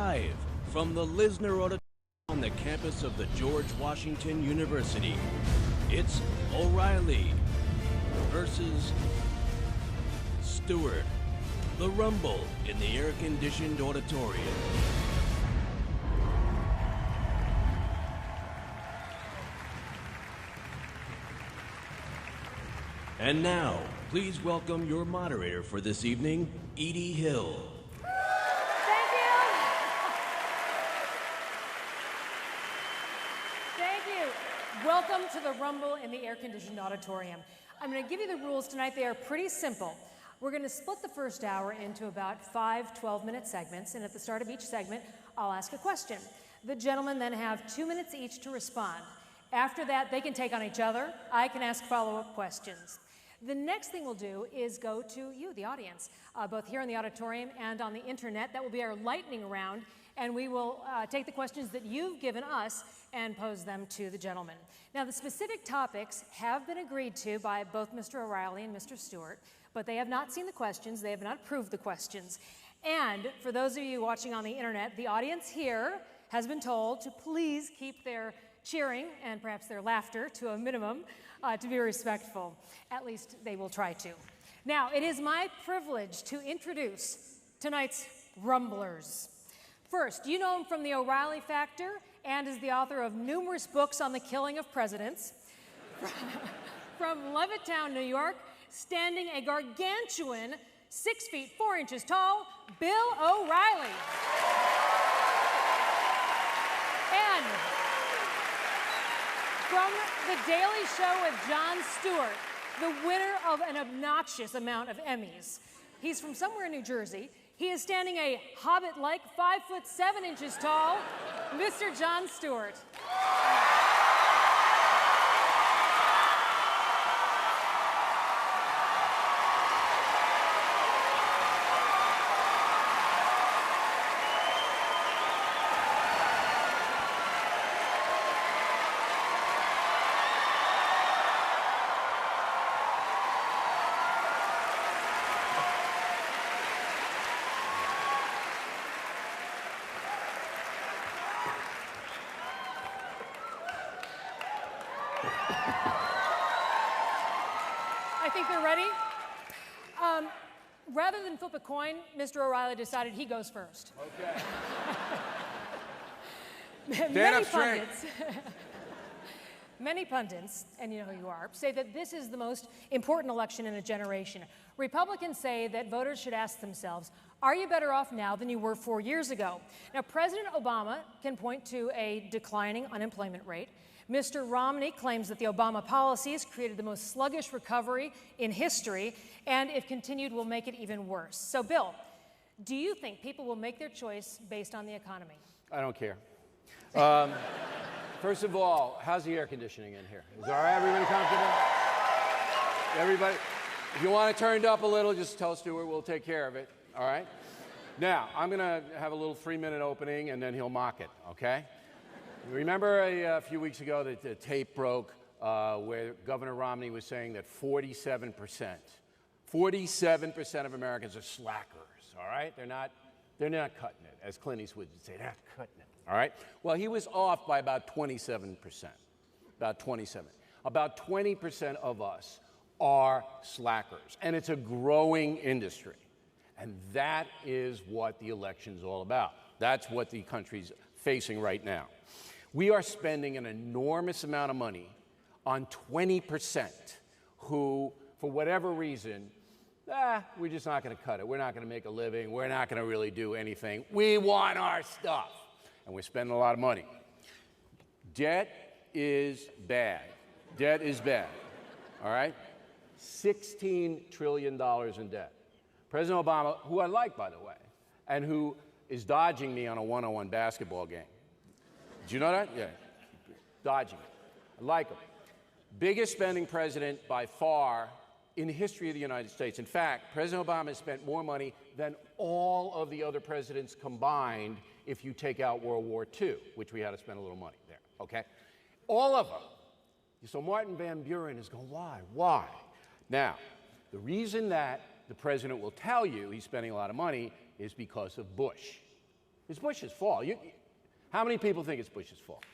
Live from the Lisner Auditorium on the campus of the George Washington University, it's O'Reilly versus Stewart. The Rumble in the air-conditioned auditorium. And now, please welcome your moderator for this evening, Edie Hill. Thank you. Thank you. Welcome to the Rumble in the air-conditioned auditorium. I'm going to give you the rules tonight. They are pretty simple. We're going to split the first hour into about 5 12-minute segments, and at the start of each segment, I'll ask a question. The gentlemen then have 2 minutes each to respond. After that, they can take on each other. I can ask follow-up questions. The next thing we'll do is go to you, the audience, both here in the auditorium and on the internet. That will be our lightning round, and we will take the questions that you've given us and pose them to the gentlemen. Now, the specific topics have been agreed to by both Mr. O'Reilly and Mr. Stewart, but they have not seen the questions. They have not approved the questions. And for those of you watching on the internet, the audience here has been told to please keep their cheering and perhaps their laughter to a minimum, to be respectful. At least they will try to. Now, it is my privilege to introduce tonight's Rumblers. First, you know him from the O'Reilly Factor and is the author of numerous books on the killing of presidents. From Levittown, New York, standing a gargantuan 6 feet 4 inches tall, Bill O'Reilly. And from The Daily Show with Jon Stewart, the winner of an obnoxious amount of Emmys. He's from somewhere in New Jersey. He is standing a hobbit-like 5 foot 7 inches tall, Mr. Jon Stewart. I think they're ready. Rather than flip a coin, Mr. O'Reilly decided he goes first. Okay. Many pundits, and you know who you are, say that this is the most important election in a generation. Republicans say that voters should ask themselves, are you better off now than you were 4 years ago? Now, President Obama can point to a declining unemployment rate. Mr. Romney claims that the Obama policies created the most sluggish recovery in history, and if continued, will make it even worse. So, Bill, do you think people will make their choice based on the economy? I don't care. First of all, how's the air conditioning in here? Is all right? Everybody comfortable? Everybody? If you want it turned up a little, just tell Stewart, we'll take care of it. All right? Now, I'm going to have a little 3-minute opening, and then he'll mock it, okay? Remember a few weeks ago that the tape broke where Governor Romney was saying that 47% of Americans are slackers, all right? They're not cutting it, as Clint Eastwood would say, they're not cutting it, all right? Well, he was off by about 27%, about 27. About 20% of us are slackers, and it's a growing industry. And that is what the election's all about. That's what the country's facing right now. We are spending an enormous amount of money on 20% who, for whatever reason, we're just not going to cut it. We're not going to make a living. We're not going to really do anything. We want our stuff. And we're spending a lot of money. Debt is bad. Debt is bad. All right? $16 trillion in debt. President Obama, who I like, by the way, and who is dodging me on a one-on-one basketball game. Did you know that? Yeah. Dodging it. I like him. Biggest spending president by far in the history of the United States. In fact, President Obama has spent more money than all of the other presidents combined if you take out World War II, which we had to spend a little money there, okay? All of them. So Martin Van Buren is going, why? Why? Now, the reason that the president will tell you he's spending a lot of money is because of Bush. It's Bush's fault. How many people think it's Bush's fault?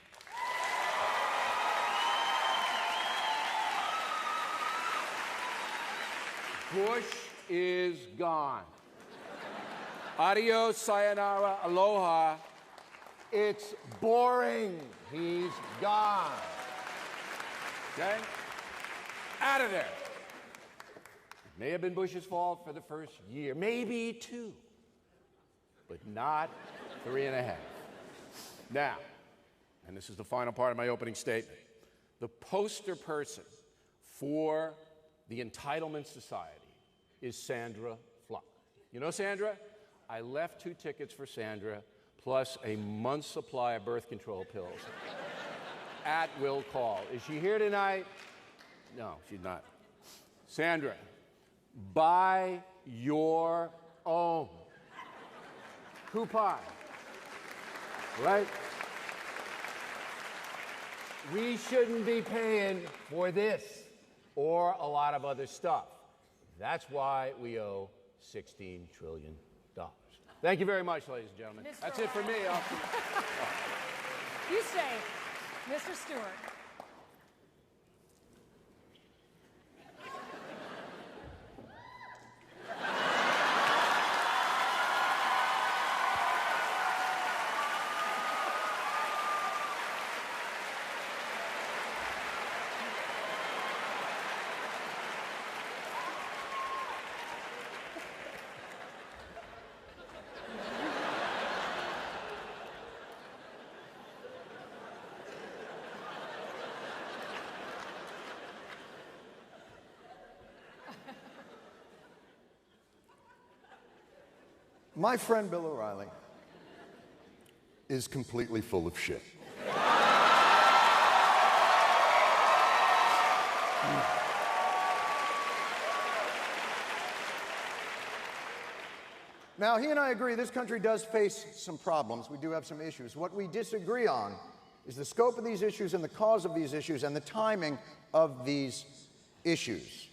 Bush is gone. Adios, sayonara, aloha. It's boring. He's gone. Okay? Out of there. It may have been Bush's fault for the first year, maybe 2, but not 3.5. Now, and this is the final part of my opening statement, the poster person for the entitlement society is Sandra Fluck. You know Sandra? I left 2 tickets for Sandra, plus a month's supply of birth control pills at will call. Is she here tonight? No, she's not. Sandra, buy your own coupon, right? We shouldn't be paying for this or a lot of other stuff. That's why we owe $16 trillion. Thank you very much, ladies and gentlemen. That's it for me. You say, Mr. Stewart. My friend Bill O'Reilly is completely full of shit. Now, he and I agree this country does face some problems. We do have some issues. What we disagree on is the scope of these issues and the cause of these issues and the timing of these issues.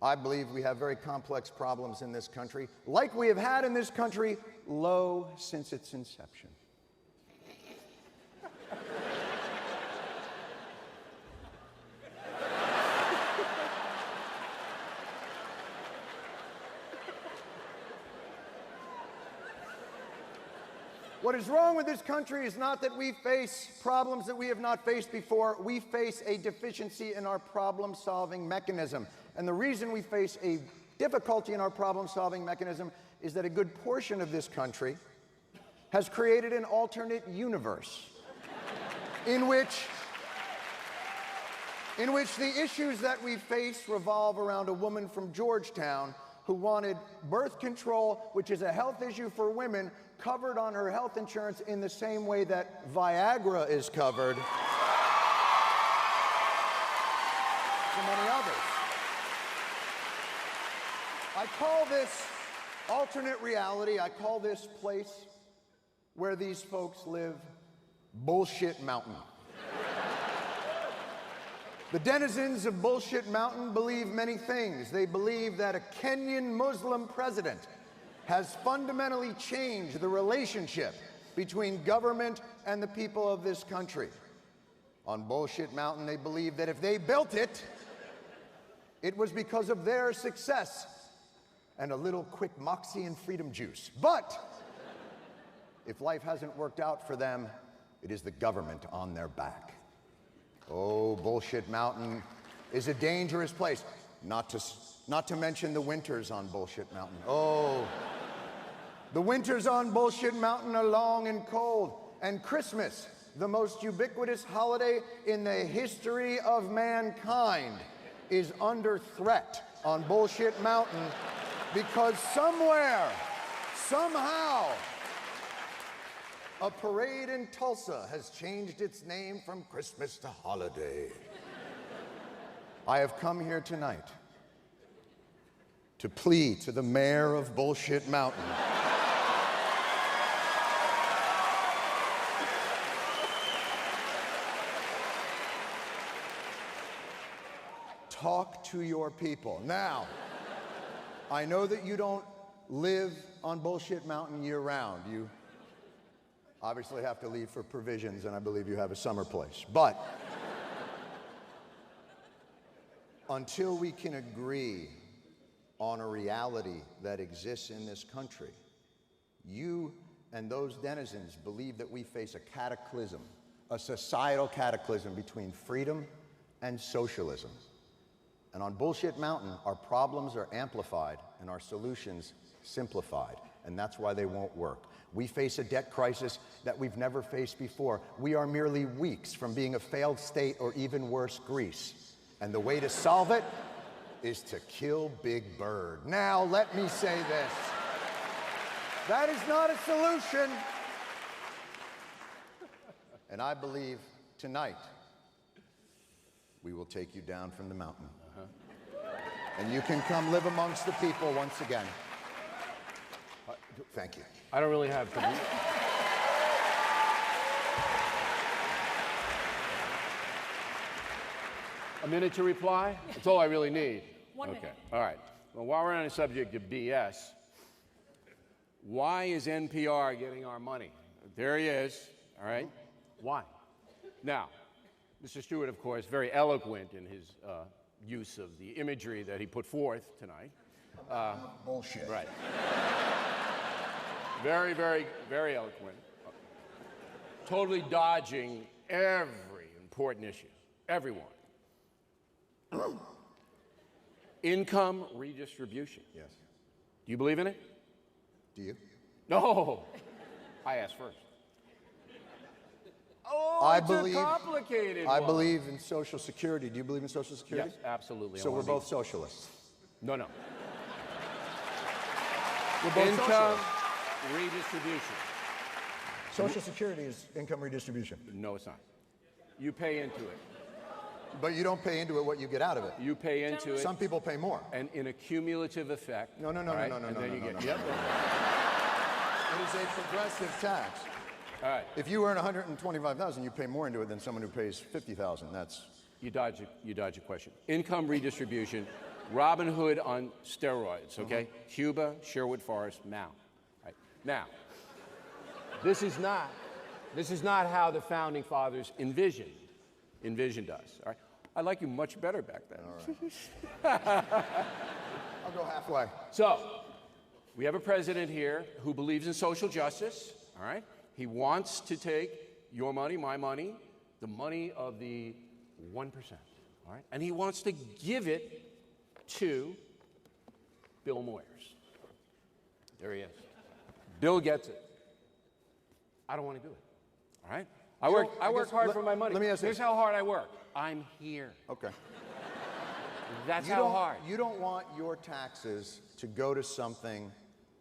I believe we have very complex problems in this country, like we have had in this country low since its inception. What is wrong with this country is not that we face problems that we have not faced before. We face a deficiency in our problem-solving mechanism. And the reason we face a difficulty in our problem-solving mechanism is that a good portion of this country has created an alternate universe in which the issues that we face revolve around a woman from Georgetown who wanted birth control, which is a health issue for women, covered on her health insurance in the same way that Viagra is covered for many others. I call this alternate reality, I call this place where these folks live Bullshit Mountain. The denizens of Bullshit Mountain believe many things. They believe that a Kenyan Muslim president has fundamentally changed the relationship between government and the people of this country. On Bullshit Mountain, they believe that if they built it, it was because of their success and a little quick moxie and freedom juice. But if life hasn't worked out for them, it is the government on their back. Oh, Bullshit Mountain is a dangerous place. Not to mention the winters on Bullshit Mountain. Oh, the winters on Bullshit Mountain are long and cold. And Christmas, the most ubiquitous holiday in the history of mankind, is under threat on Bullshit Mountain because somewhere, somehow, a parade in Tulsa has changed its name from Christmas to holiday. I have come here tonight to plead to the mayor of Bullshit Mountain talk to your people. Now, I know that you don't live on Bullshit Mountain year-round. Obviously have to leave for provisions, and I believe you have a summer place. But until we can agree on a reality that exists in this country, you and those denizens believe that we face a cataclysm, a societal cataclysm between freedom and socialism. And on Bullshit Mountain, our problems are amplified and our solutions simplified, and that's why they won't work. We face a debt crisis that we've never faced before. We are merely weeks from being a failed state or even worse, Greece. And the way to solve it is to kill Big Bird. Now, let me say this. That is not a solution. And I believe tonight we will take you down from the mountain. And you can come live amongst the people once again. Thank you. I don't really have to. A minute to reply? That's all I really need. 1 minute. Okay, all right. Well, while we're on the subject of BS, why is NPR getting our money? There he is, all right? Why? Now, Mr. Stewart, of course, very eloquent in his use of the imagery that he put forth tonight. Bullshit. Right. Very, very, very eloquent. Totally dodging every important issue. Everyone. Income redistribution. Yes. Do you believe in it? Do you? No. I asked first. Oh, I it's believe, a complicated I one. believe in Social Security. Do you believe in Social Security? Yes, absolutely. So we're both socialists. No, no. We're both Income socialists. redistribution. Social Security is income redistribution. No, it's not. You pay into it. But you don't pay into it what you get out of it. You pay into it. Some people pay more. And in a cumulative effect. No, no, no, all right? no, no, and no, then no, you no, get, no. Yep. It is a progressive tax. All right. If you earn $125,000, you pay more into it than someone who pays $50,000. That's You dodge a question. Income redistribution, Robin Hood on steroids, okay? Cuba, Sherwood Forest, Mao. Right. Now, this is not how the founding fathers envisioned us. All right. I like you much better back then. all right. I'll go halfway. So, we have a president here who believes in social justice, all right? He wants to take your money, my money, the money of the 1%, all right? And he wants to give it to Bill Moyers. There he is. Bill gets it. I don't want to do it, all right? I work hard for my money. Let me ask you Here's this. how hard I work. I'm here. Okay. That's how hard. You don't want your taxes to go to something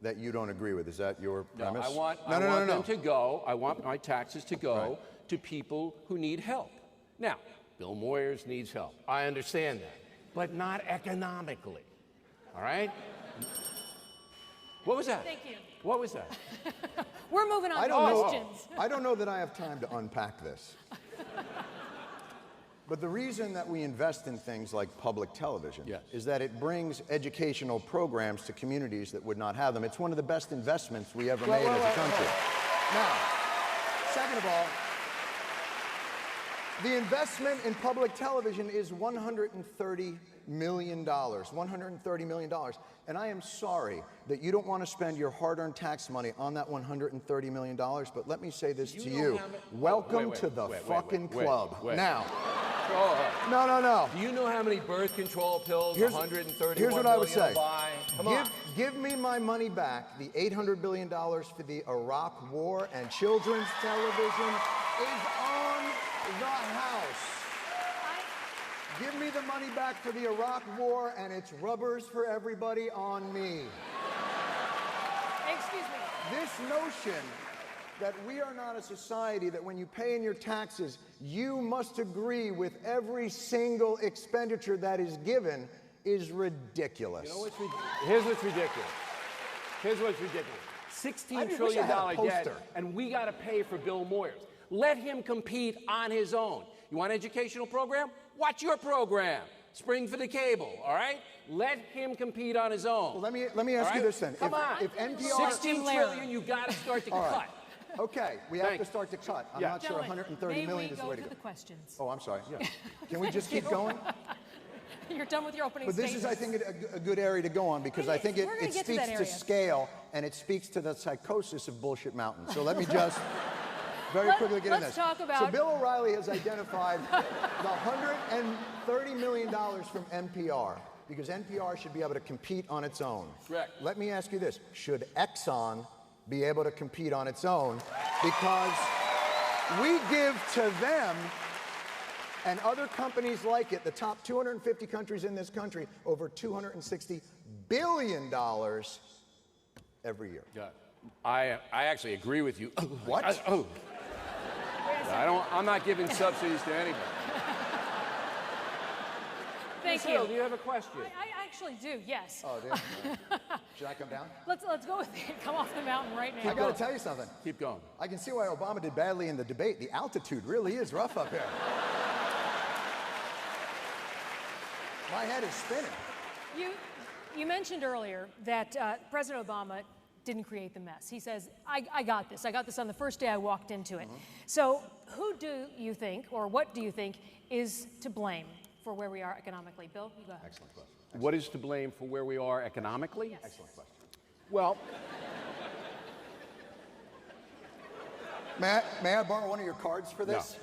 that you don't agree with. Is that your premise? I want No. them to go. I want my taxes to go to people who need help. Now, Bill Moyers needs help. I understand that, but not economically. All right? What was that? Thank you. What was that? We're moving on I to don't know. questions. I don't know that I have time to unpack this. But the reason that we invest in things like public television is that it brings educational programs to communities that would not have them. It's one of the best investments we ever made as a country. Now, second of all, the investment in public television is $130 million. $130 million. And I am sorry that you don't want to spend your hard-earned tax money on that $130 million, but let me say this to you. Welcome to the fucking club. Now, no. Do you know how many birth control pills Here's 130 what I would say. buy? Come on. Give me my money back. The $800 billion for the Iraq War and children's television is on the house. Give me the money back for the Iraq War and it's rubbers for everybody on me. Excuse me. This notion that we are not a society that when you pay in your taxes, you must agree with every single expenditure that is given is ridiculous. You know what's Here's what's ridiculous. Here's what's ridiculous. $16 trillion debt, and we got to pay for Bill Moyers. Let him compete on his own. You want an educational program? Watch your program. Spring for the cable, all right? Let him compete on his own. Well, let me ask you this then. Come on. If NPR... 16 trillion, you got to start to cut. Okay, we have Thanks. to start to cut. I'm Yeah. not sure Gentlemen, 130 million may is the we way go to to go. the questions? Oh, I'm sorry. Yeah. Can we just keep going? You're done with your opening But this is, I statements. think, a good area to go on because I think We're gonna it get to speaks that to area. scale and it speaks to the psychosis of Bullshit Mountain. So let me just very quickly get in let's this. talk about- So Bill O'Reilly has identified the $130 million from NPR because NPR should be able to compete on its own. Correct. Let me ask you this. Should Exxon be able to compete on its own? Because we give to them and other companies like it, the top 250 countries in this country, over $260 billion every year. Yeah. I actually agree with you. What? I'm not giving subsidies to anybody. Thank Phil, you. do you have a question? I actually do, yes. Oh, dear. Should I come down? Let's go with it. Come off the mountain right now. I got to tell you something. Keep going. I can see why Obama did badly in the debate. The altitude really is rough up here. My head is spinning. You mentioned earlier that President Obama didn't create the mess. He says, I got this. I got this on the first day I walked into it. So who do you think, or what do you think, is to blame for where we are economically? Bill, you go ahead. Excellent question. What is to blame for where we are economically? Yes. Excellent question. Well, May I borrow one of your cards for this?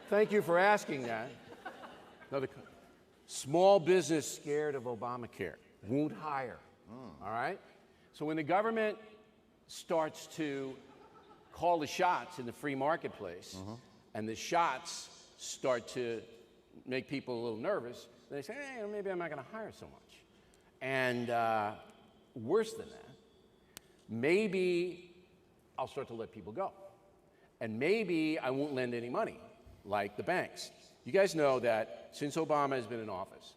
thank you for asking that. Small business scared of Obamacare won't hire. All right? So when the government starts to call the shots in the free marketplace and the shots start to make people a little nervous, they say, hey, maybe I'm not going to hire so much. And worse than that, maybe I'll start to let people go. And maybe I won't lend any money, like the banks. You guys know that since Obama has been in office.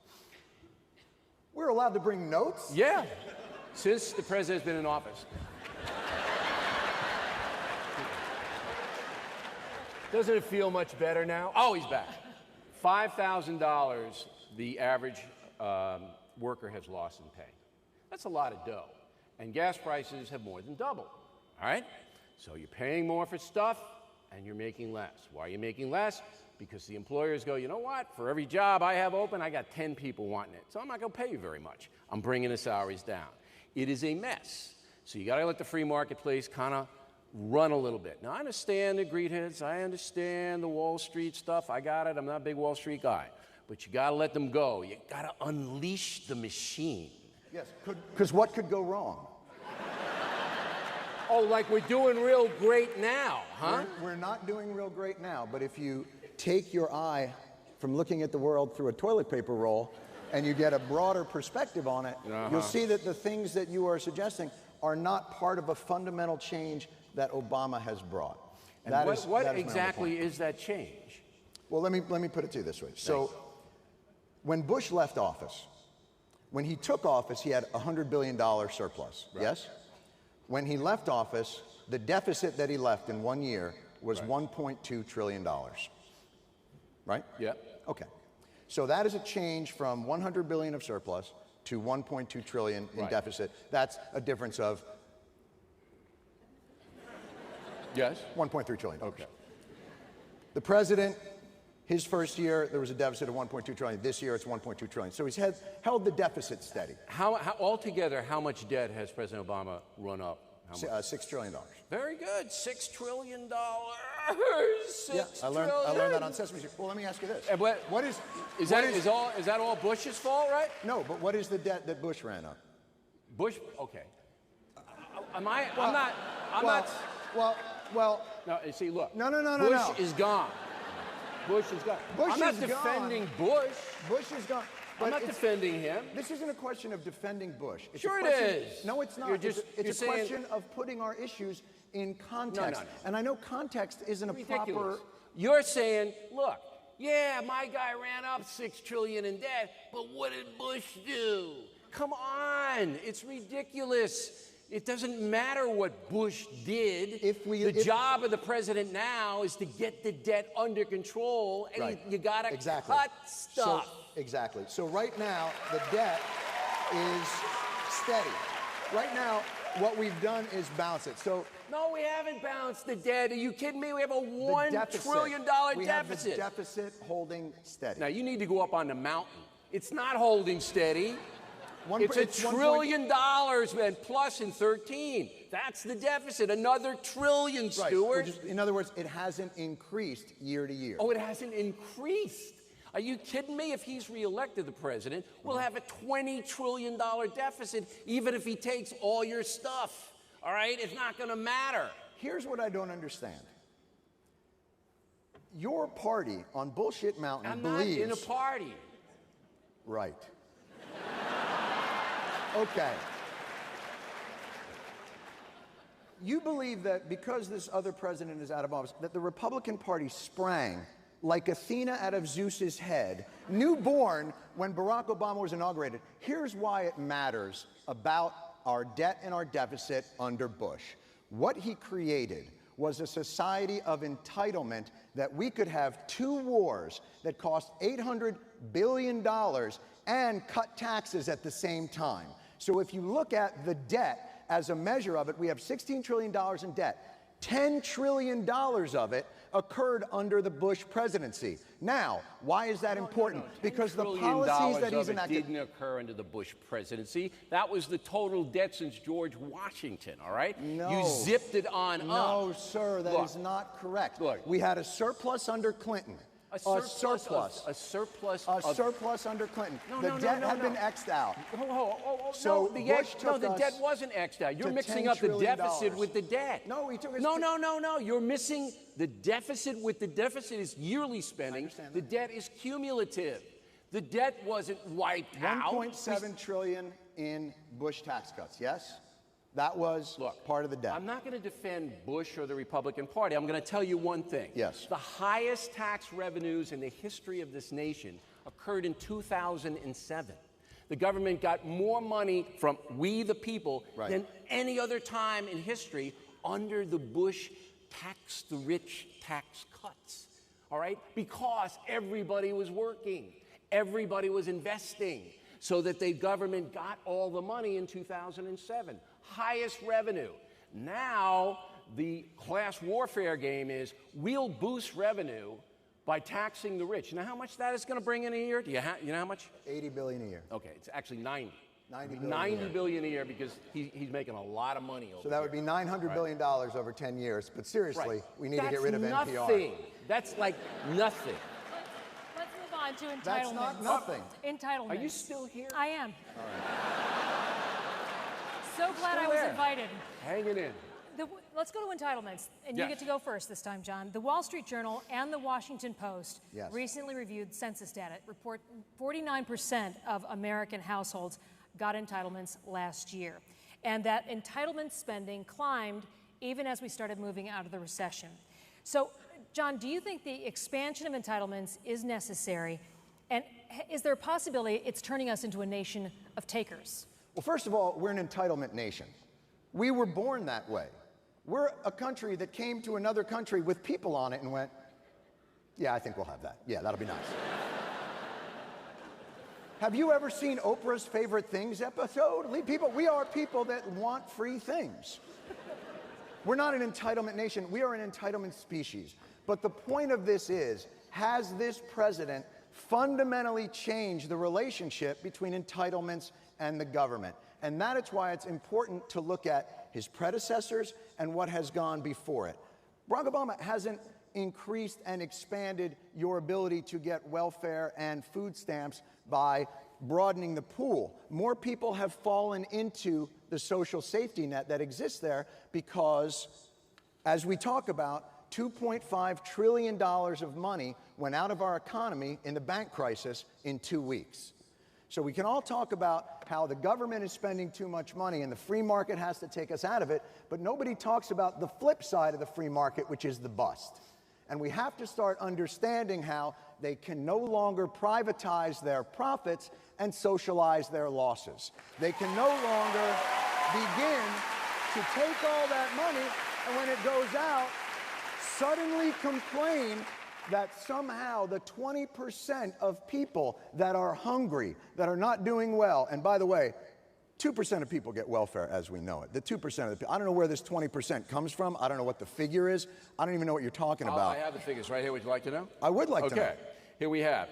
We're allowed to bring notes? Yeah, since the president's been in office. Doesn't it feel much better now? Oh, he's back. $5,000 the average worker has lost in pay. That's a lot of dough. And gas prices have more than doubled, all right? So you're paying more for stuff and you're making less. Why are you making less? Because the employers go, you know what? For every job I have open, I got 10 people wanting it. So I'm not going to pay you very much. I'm bringing the salaries down. It is a mess. So you got to let the free marketplace kind of run a little bit. Now, I understand the greed heads. I understand the Wall Street stuff. I got it. I'm not a big Wall Street guy. But you got to let them go. You got to unleash the machine. Yes, because what could go wrong? Oh, like we're doing real great now, huh? We're not doing real great now, but if you take your eye from looking at the world through a toilet paper roll and you get a broader perspective on it, you'll see that the things that you are suggesting are not part of a fundamental change that Obama has brought. And that what is my only exactly point. is that change? Well, let me put it to you this way. So, when Bush left office, when he took office, he had a $100 billion surplus, yes? When he left office, the deficit that he left in 1 year was $1.2 trillion, right? Yeah. Okay. So that is a change from $100 billion of surplus to $1.2 trillion in deficit. That's a difference of Yes. $1.3 trillion. Okay. The president, his first year, there was a deficit of $1.2 trillion. This year, it's $1.2 trillion. So he's held the deficit steady. How altogether, how much debt has President Obama run up? How much? $6 trillion. Very good. $6 trillion. Yeah, I learned that on Sesame Street. Well, let me ask you this. And what is that all Bush's fault, right? No, but what is the debt that Bush ran up? Bush. Okay. I'm not. Well. No, you see, look. No. Bush is gone. Bush is gone. I'm not defending Bush. Bush is gone. I'm not defending him. This isn't a question of defending Bush. It's Sure a it question, is. No, it's not. It's a question of putting our issues in context. No. And I know context isn't a Ridiculous. proper. You're saying, look, yeah, my guy ran up $6 trillion in debt, but what did Bush do? Come on, it's ridiculous. It doesn't matter what Bush did. The job of the president now is to get the debt under control, and you got to cut stuff. Exactly. So right now, the debt is steady. Right now, what we've done is bounce it. So No, we haven't balanced the debt. Are you kidding me? We have a the $1 deficit, trillion we deficit. have the deficit holding steady. Now, you need to go up on the mountain. It's not holding steady. It's It's $1 trillion, man, plus in 13. That's the deficit. Another trillion, Right. Stewart. In other words, it hasn't increased year to year. Oh, it hasn't increased. Are you kidding me? If he's reelected the president, we'll have a $20 trillion deficit, even if he takes all your stuff. All right? It's not going to matter. Here's what I don't understand. Your party on Bullshit Mountain I'm believes... not in a party. Right. Okay. You believe that because this other president is out of office, that the Republican Party sprang like Athena out of Zeus's head, newborn when Barack Obama was inaugurated. Here's why it matters about our debt and our deficit under Bush. What he created was a society of entitlement that we could have 2 wars that cost $800 billion and cut taxes at the same time. So if you look at the debt as a measure of it, we have $16 trillion in debt. $10 trillion of it occurred under the Bush presidency. Now, why is that important? Because the policies that he's enacted didn't occur under the Bush presidency. That was the total debt since George Washington, all right? No. You zipped it on up. No, sir, that is not correct. Look. We had a surplus under Clinton. A surplus under Clinton. No, the no, debt no, had no. been X'd out. So Bush the took debt us wasn't X'd out. You're to mixing $10 up the trillion. deficit with the debt. No, he took us No. You're missing the deficit with the deficit is yearly spending. The debt is cumulative. The debt wasn't wiped out. 1.7 trillion in Bush tax cuts, yes? That was part of the debt. I'm not going to defend Bush or the Republican Party. I'm going to tell you one thing. Yes. The highest tax revenues in the history of this nation occurred in 2007. The government got more money from we the people than any other time in history under the Bush tax the rich tax cuts. All right? Because everybody was working. Everybody was investing so that the government got all the money in 2007. Highest revenue. Now, the class warfare game is we'll boost revenue by taxing the rich. You know how much that is going to bring in a year? You know how much? 80 billion a year. Okay, it's actually 90. 90 billion a year because he's making a lot of money over So that would be $900 billion over 10 years. But seriously, we need to get rid of That's NPR. nothing. That's like nothing. Let's move on to entitlements. That's not nothing. Entitlements. Are you still here? I am. So glad I was invited. Hanging in. Let's go to entitlements, and you get to go first this time, John. The Wall Street Journal and the Washington Post recently reviewed census data. Report 49% of American households got entitlements last year, and that entitlement spending climbed even as we started moving out of the recession. So, John, do you think the expansion of entitlements is necessary, and is there a possibility it's turning us into a nation of takers? Well, first of all, we're an entitlement nation. We were born that way. We're a country that came to another country with people on it and went, yeah, I think we'll have that. Yeah, that'll be nice. Have you ever seen Oprah's Favorite Things episode? We are people that want free things. We're not an entitlement nation. We are an entitlement species. But the point of this is, has this president fundamentally changed the relationship between entitlements and the government? And that is why it's important to look at his predecessors and what has gone before it. Barack Obama hasn't increased and expanded your ability to get welfare and food stamps by broadening the pool. More people have fallen into the social safety net that exists there because, as we talk about, $2.5 trillion of money went out of our economy in the bank crisis in 2 weeks. So we can all talk about how the government is spending too much money and the free market has to take us out of it, but nobody talks about the flip side of the free market, which is the bust. And we have to start understanding how they can no longer privatize their profits and socialize their losses. They can no longer begin to take all that money and when it goes out, suddenly complain that somehow the 20% of people that are hungry, that are not doing well, and by the way, 2% of people get welfare as we know it. The 2% of the people. I don't know where this 20% comes from. I don't know what the figure is. I don't even know what you're talking about. I have the figures right here. Would you like to know? I would like to know. Okay. Here we have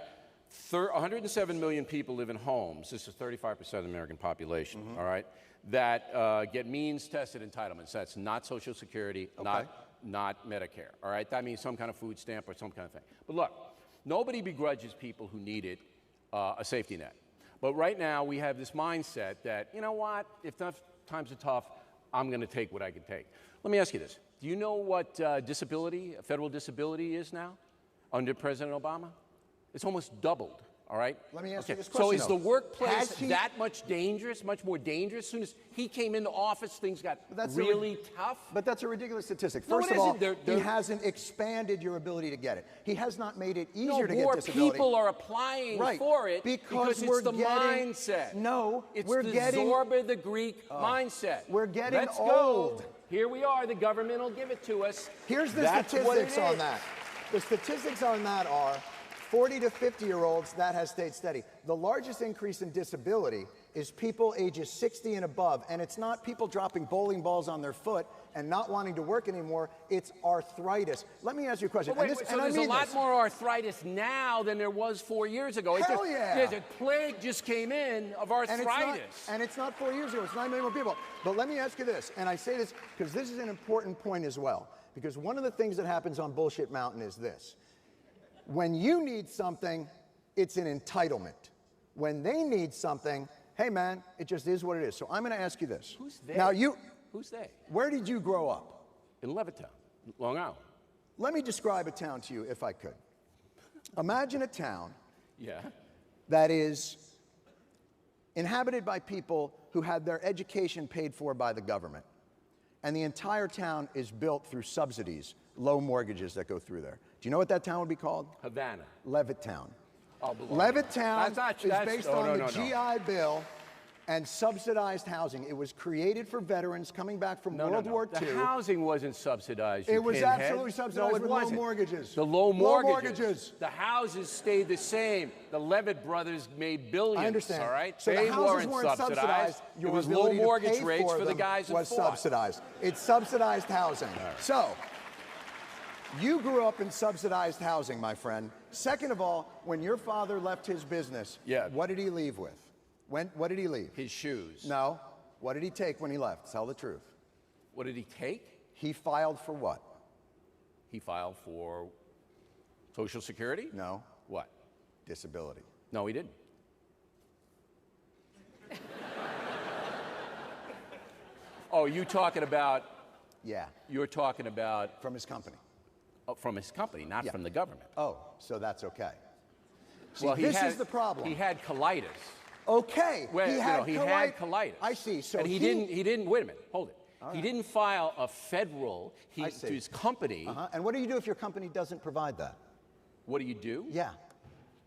107 million people live in homes. This is 35% of the American population, all right, that get means-tested entitlements. That's not Social Security, not Medicare, all right? That means some kind of food stamp or some kind of thing. But look, nobody begrudges people who needed a safety net. But right now, we have this mindset that, you know what, if times are tough, I'm going to take what I can take. Let me ask you this. Do you know what disability, federal disability is now under President Obama? It's almost doubled, all right? Let me ask you this question, So is the though. workplace that much dangerous, much more dangerous? As soon as he came into office, things got really tough? But that's a ridiculous statistic. No, First of all, he hasn't expanded your ability to get it. He has not made it easier to get disability. More people are applying for it because it's the mindset. No, it's the Zorba the Greek mindset. We're getting Let's old. Go. Here we are. The government will give it to us. Here's the statistics on that. The statistics on that are 40 to 50-year-olds, that has stayed steady. The largest increase in disability is people ages 60 and above, and it's not people dropping bowling balls on their foot and not wanting to work anymore, it's arthritis. Let me ask you a question. So there's a lot more arthritis now than there was 4 years ago. Hell yeah! There's a plague just came in of arthritis. And it's not 4 years ago, it's 9 million more people. But let me ask you this, and I say this because this is an important point as well, because one of the things that happens on Bullshit Mountain is this. When you need something, it's an entitlement. When they need something, hey man, it just is what it is. So I'm going to ask you this. Who's they? Now Who's they? Where did you grow up? In Levittown, Long Island. Let me describe a town to you if I could. Imagine a town that is inhabited by people who had their education paid for by the government. And the entire town is built through subsidies, low mortgages that go through there. Do you know what that town would be called? Havana. Levittown. Oh, Levittown is based on the GI Bill and subsidized housing. It was created for veterans coming back from World War II. The housing wasn't subsidized. It was absolutely subsidized with low mortgages. The low mortgages. The houses stayed the same. The Levitt brothers made billions. I understand. All right? So they the houses weren't subsidized. It was low mortgage rates for the guys that was subsidized. It's subsidized housing. Right. So you grew up in subsidized housing, my friend. Second of all, when your father left his business, what did he leave with? What did he leave? His shoes. No. What did he take when he left? Tell the truth. What did he take? He filed for what? He filed for Social Security? No. What? Disability. No, he didn't. Oh, you talking about? Yeah. You're talking about? From his company. Oh, from his company, not from the government. Oh, so that's okay. See, well, this is the problem. He had colitis. Okay. Well, he had colitis. I see. So and he didn't. Wait a minute. Hold it. Right. He didn't file a federal. To his company. And what do you do if your company doesn't provide that? What do you do? Yeah.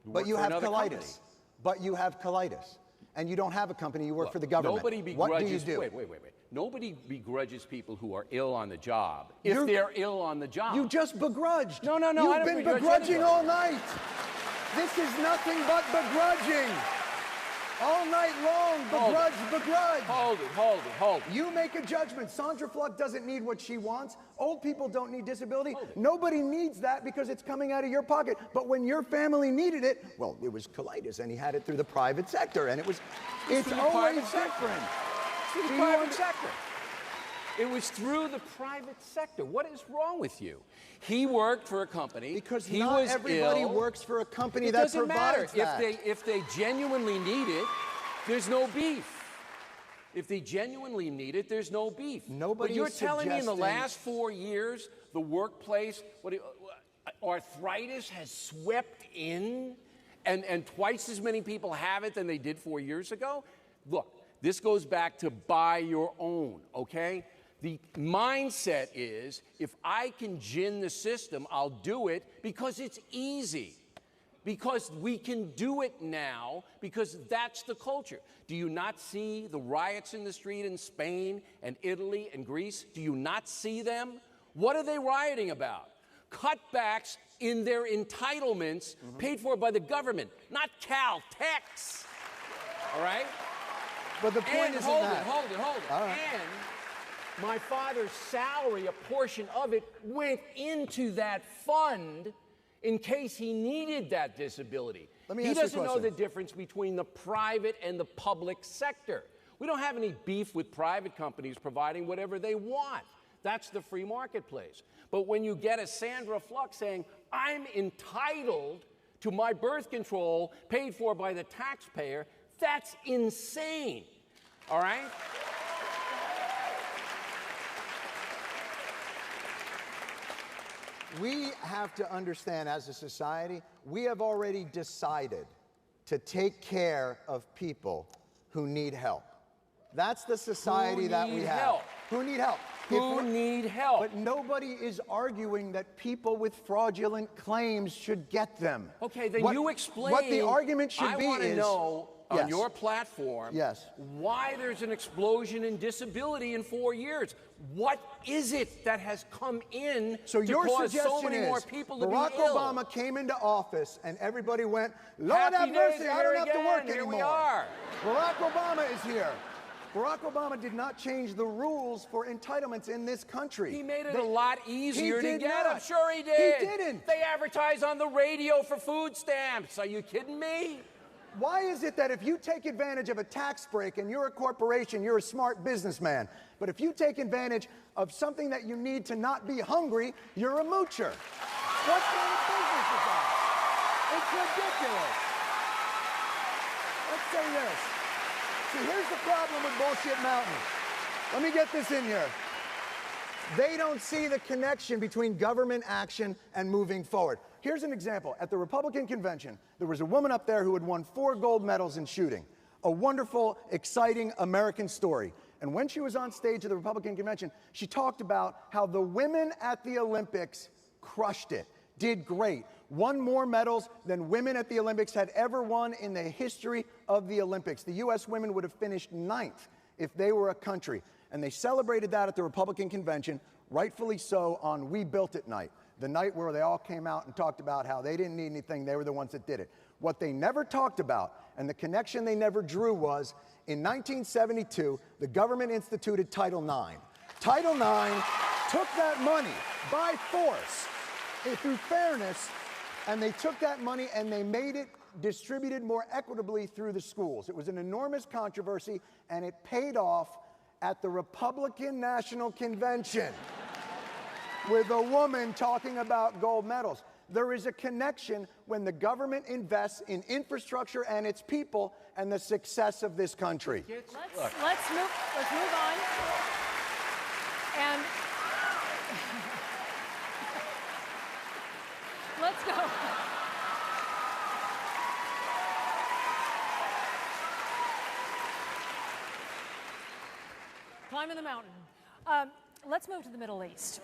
But you have colitis. But you have colitis, and you don't have a company. You work for the government. Nobody begrudges. What do you do? Wait. Nobody begrudges people who are ill on the job if they're ill on the job. You just begrudged. No. You've been begrudging all night. This is nothing but begrudging. All night long, begrudge. Hold it. You make a judgment. Sandra Fluck doesn't need what she wants. Old people don't need disability. Nobody needs that because it's coming out of your pocket. But when your family needed it, well, it was colitis, and he had it through the private sector, and it's always different. Through the private sector. It was through the private sector. What is wrong with you? He worked for a company. Because he not was everybody ill. works for a company it that doesn't provides matter. that. If they genuinely need it, there's no beef. If they genuinely need it, there's no beef. Nobody But you're is telling me in the suggesting- last 4 years, the workplace, arthritis has swept in, and twice as many people have it than they did 4 years ago? Look, this goes back to buy your own, okay? The mindset is, if I can gin the system, I'll do it because it's easy. Because we can do it now, because that's the culture. Do you not see the riots in the street in Spain and Italy and Greece? Do you not see them? What are they rioting about? Cutbacks in their entitlements paid for by the government, not Caltex. All right? But the point isn't that. Hold it. All right. And my father's salary, a portion of it, went into that fund in case he needed that disability. Let me He ask you a doesn't know question. the difference between the private and the public sector. We don't have any beef with private companies providing whatever they want. That's the free marketplace. But when you get a Sandra Fluck saying, I'm entitled to my birth control paid for by the taxpayer, that's insane. All right? We have to understand as a society, we have already decided to take care of people who need help. That's the society that we have. Who need help. Who need help. But nobody is arguing that people with fraudulent claims should get them. Okay, then you explain. What the argument should be is... I want to know on Yes. your platform Yes. why there's an explosion in disability in 4 years. What is it that has come in So to your cause suggestion so many is more people to Barack be ill? Obama came into office and everybody went, Lord Happy have mercy, days I are don't here have to work again. anymore. Here we are. Barack Obama is here. Barack Obama did not change the rules for entitlements in this country. He made it a lot easier to did get. not. I'm sure he did. He didn't. They advertise on the radio for food stamps. Are you kidding me? Why is it that if you take advantage of a tax break and you're a corporation, you're a smart businessman, but if you take advantage of something that you need to not be hungry, you're a moocher? What kind of business is that? It's ridiculous. Let's say this. See, here's the problem with Bullshit Mountain. Let me get this in here. They don't see the connection between government action and moving forward. Here's an example. At the Republican convention, there was a woman up there who had won 4 gold medals in shooting. A wonderful, exciting American story. And when she was on stage at the Republican convention, she talked about how the women at the Olympics crushed it, did great, won more medals than women at the Olympics had ever won in the history of the Olympics. The U.S. women would have finished 9th if they were a country. And they celebrated that at the Republican convention, rightfully so, on We Built It night, the night where they all came out and talked about how they didn't need anything, they were the ones that did it. What they never talked about, and the connection they never drew, was in 1972, the government instituted Title IX. Title IX took that money by force through fairness, and they took that money and they made it distributed more equitably through the schools. It was an enormous controversy, and it paid off at the Republican National Convention with a woman talking about gold medals. There is a connection when the government invests in infrastructure and its people and the success of this country. Let's move on. And let's go. Climbing the mountain. Let's move to the Middle East.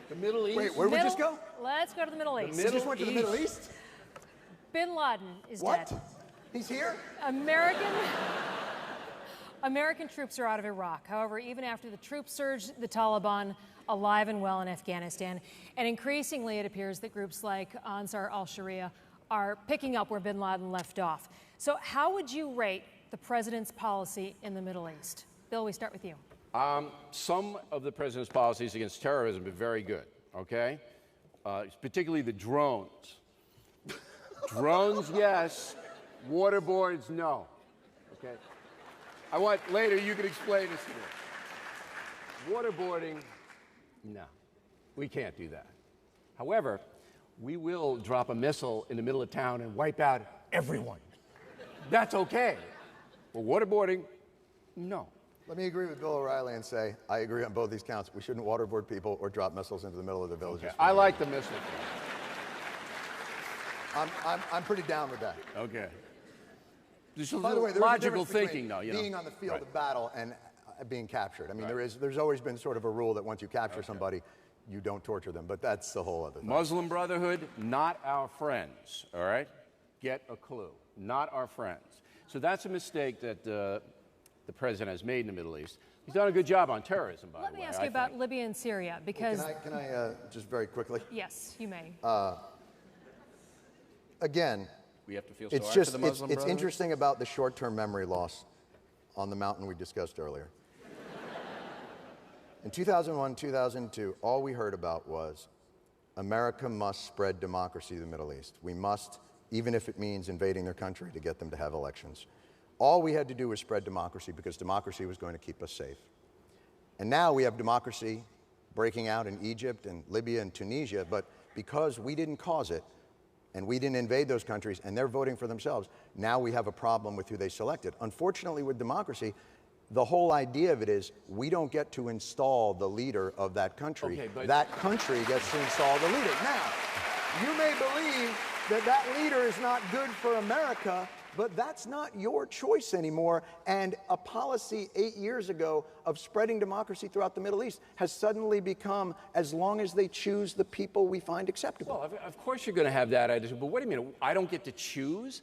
The Middle East. Wait, where'd we just go? Let's go to the Middle East. We just went to the Middle East? Bin Laden is What? dead. He's here? American troops are out of Iraq. However, even after the troops surged, the Taliban alive and well in Afghanistan. And increasingly, it appears that groups like Ansar al-Sharia are picking up where bin Laden left off. So how would you rate the president's policy in the Middle East? Bill, we start with you. Some of the president's policies against terrorism have been very good, okay? Particularly the drones. Drones, yes. Waterboards, no. Okay? I want, later you can explain this to me. Waterboarding, no. We can't do that. However, we will drop a missile in the middle of town and wipe out everyone. That's okay. But waterboarding, no. Let me agree with Bill O'Reilly and say, I agree on both these counts. We shouldn't waterboard people or drop missiles into the middle of the villages. Okay. I like the missile thing. I'm pretty down with that. Okay. This is By the way, there's logical a difference thinking, though. between You know. being on the field Right. of battle and being captured. I mean, Right. there's always been sort of a rule that once you capture somebody, you don't torture them. But that's the whole other thing. Muslim Brotherhood, not our friends, all right? Get a clue. Not our friends. So that's a mistake that the president has made in the Middle East. He's done a good job on terrorism, by Let the me way. ask you about Libya and Syria, because... Can I just very quickly? Yes, you may. again, We have to feel it's sorry just, for the Muslim it's Brotherhood? interesting about the short-term memory loss on the mountain we discussed earlier. In 2001, 2002, all we heard about was America must spread democracy to the Middle East. We must, even if it means invading their country to get them to have elections. All we had to do was spread democracy because democracy was going to keep us safe. And now we have democracy breaking out in Egypt and Libya and Tunisia, but because we didn't cause it and we didn't invade those countries and they're voting for themselves, now we have a problem with who they selected. Unfortunately, with democracy, the whole idea of it is we don't get to install the leader of that country. Okay, but that country gets to install the leader. Now, you may believe that that leader is not good for America, but that's not your choice anymore. And a policy 8 years ago of spreading democracy throughout the Middle East has suddenly become, as long as they choose the people we find acceptable. Well, of course you're going to have that attitude, but wait a minute, I don't get to choose?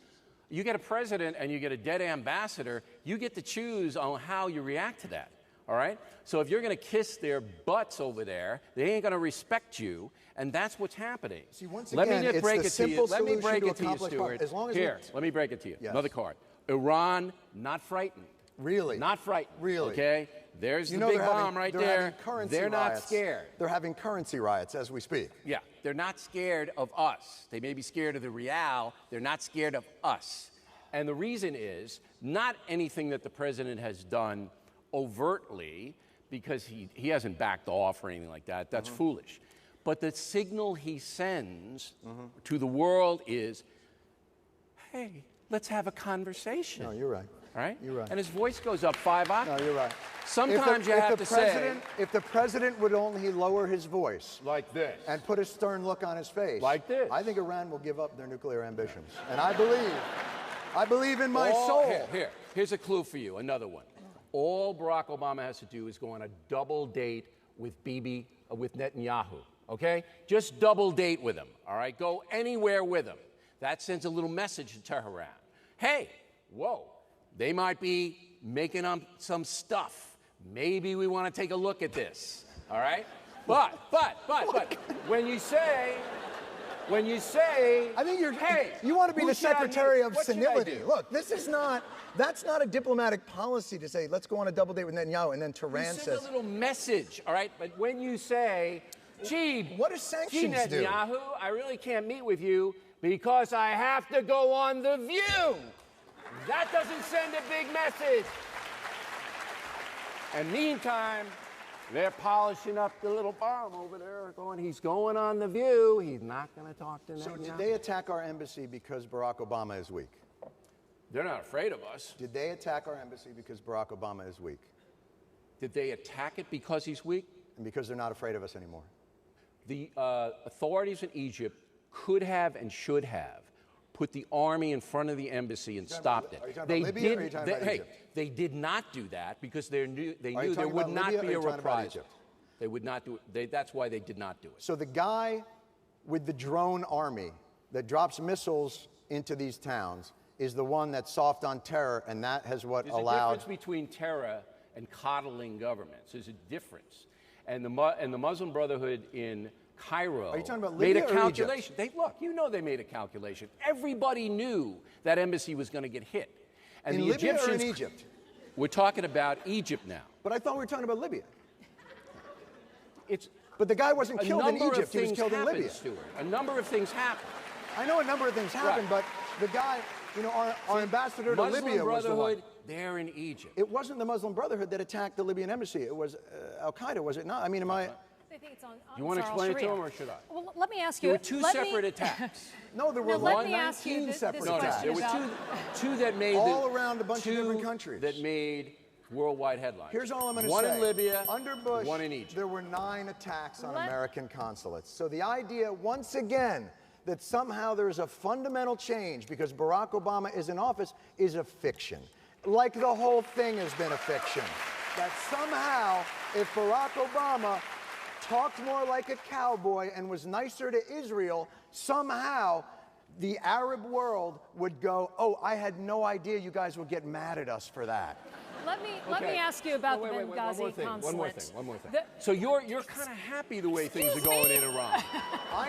You get a president and you get a dead ambassador, you get to choose on how you react to that, all right? So if you're going to kiss their butts over there, they ain't going to respect you, and that's what's happening. See, once Let again, me it's break the it to you. simple Let me break solution it to to you, accomplish Stuart. as long as Here, we- let me break it to you. Yes. Another card. Iran, not frightened. Really? Not frightened. Really? Okay? There's You the know big they're bomb having- right they're there. having currency They're not riots. scared. They're having currency riots as we speak. Yeah, they're not scared of us. They may be scared of the real. They're not scared of us. And the reason is not anything that the president has done overtly, because he hasn't backed off or anything like that. That's foolish. But the signal he sends to the world is, hey, let's have a conversation. No, you're right. All right? You're right. And his voice goes up 5 octaves. No, you're right. Sometimes you have to say, if the president would only lower his voice like this. and put a stern look on his face, Like this. I think Iran will give up their nuclear ambitions. And I believe in my All- soul. Here's a clue for you, another one. All Barack Obama has to do is go on a double date with with Netanyahu, okay? Just double date with him, all right? Go anywhere with him. That sends a little message to Tehran. Hey, whoa, they might be making some stuff. Maybe we want to take a look at this, all right? But, when you say, I think hey, you want to be who the should I secretary meet? of What should I senility. do? Look, that's not a diplomatic policy to say, let's go on a double date with Netanyahu, and then You Tehran send says, a little message, all right? But when you say, gee, what do sanctions do? Netanyahu, I really can't meet with you because I have to go on The View. That doesn't send a big message. And meantime, they're polishing up the little bomb over there, he's going on The View. He's not going to talk to Netanyahu. So did they attack our embassy because Barack Obama is weak? They're not afraid of us. Did they attack our embassy because Barack Obama is weak? Did they attack it because he's weak? And because they're not afraid of us anymore? The authorities in Egypt could have and should have put the army in front of the embassy and stopped it. Are you talking about Libya or are you talking about Egypt? They did not do that because they knew you there talking would about not Libya or be are a you talking about reprisal. Egypt? They would not do it. That's why they did not do it. So the guy with the drone army that drops missiles into these towns is the one that's soft on terror, and that has what There's allowed... a difference between terror and coddling governments. There's a difference. And the Muslim Brotherhood in Cairo Are you talking about made Libya a or calculation. Look, you know they made a calculation. Everybody knew that embassy was going to get hit. And in the Libya Egyptians, or in Egypt? We're talking about Egypt now. But I thought we were talking about Libya. It's But the guy wasn't a killed in number of Egypt, he was things killed in happened, Libya. Stuart. A number of things happened. I know a number of things happened, Right. but the guy, our ambassador to Muslim Libya was the one. Brotherhood, they're in Egypt. It wasn't the Muslim Brotherhood that attacked the Libyan embassy. It was Al-Qaeda, was it not? I mean, I think it's on You want to it's on explain it to Sharia. him, or should I? Well, let me ask you. There were two let me- separate attacks. No, there were No, let me ask you 19 this separate No, attacks. there were about- two that made All around a bunch of two different countries. that made worldwide headlines. Here's all I'm going to say. One in Libya, under Bush, one in Egypt. there were 9 attacks on Let- American consulates. So the idea, once again, that somehow there is a fundamental change because Barack Obama is in office is a fiction. Like the whole thing has been a fiction. That somehow, if Barack Obama talked more like a cowboy and was nicer to Israel, somehow the Arab world would go, oh, I had no idea you guys would get mad at us for that. let me ask you about the Benghazi consulate. One more thing. So you're kind of happy the way things are going in Iran.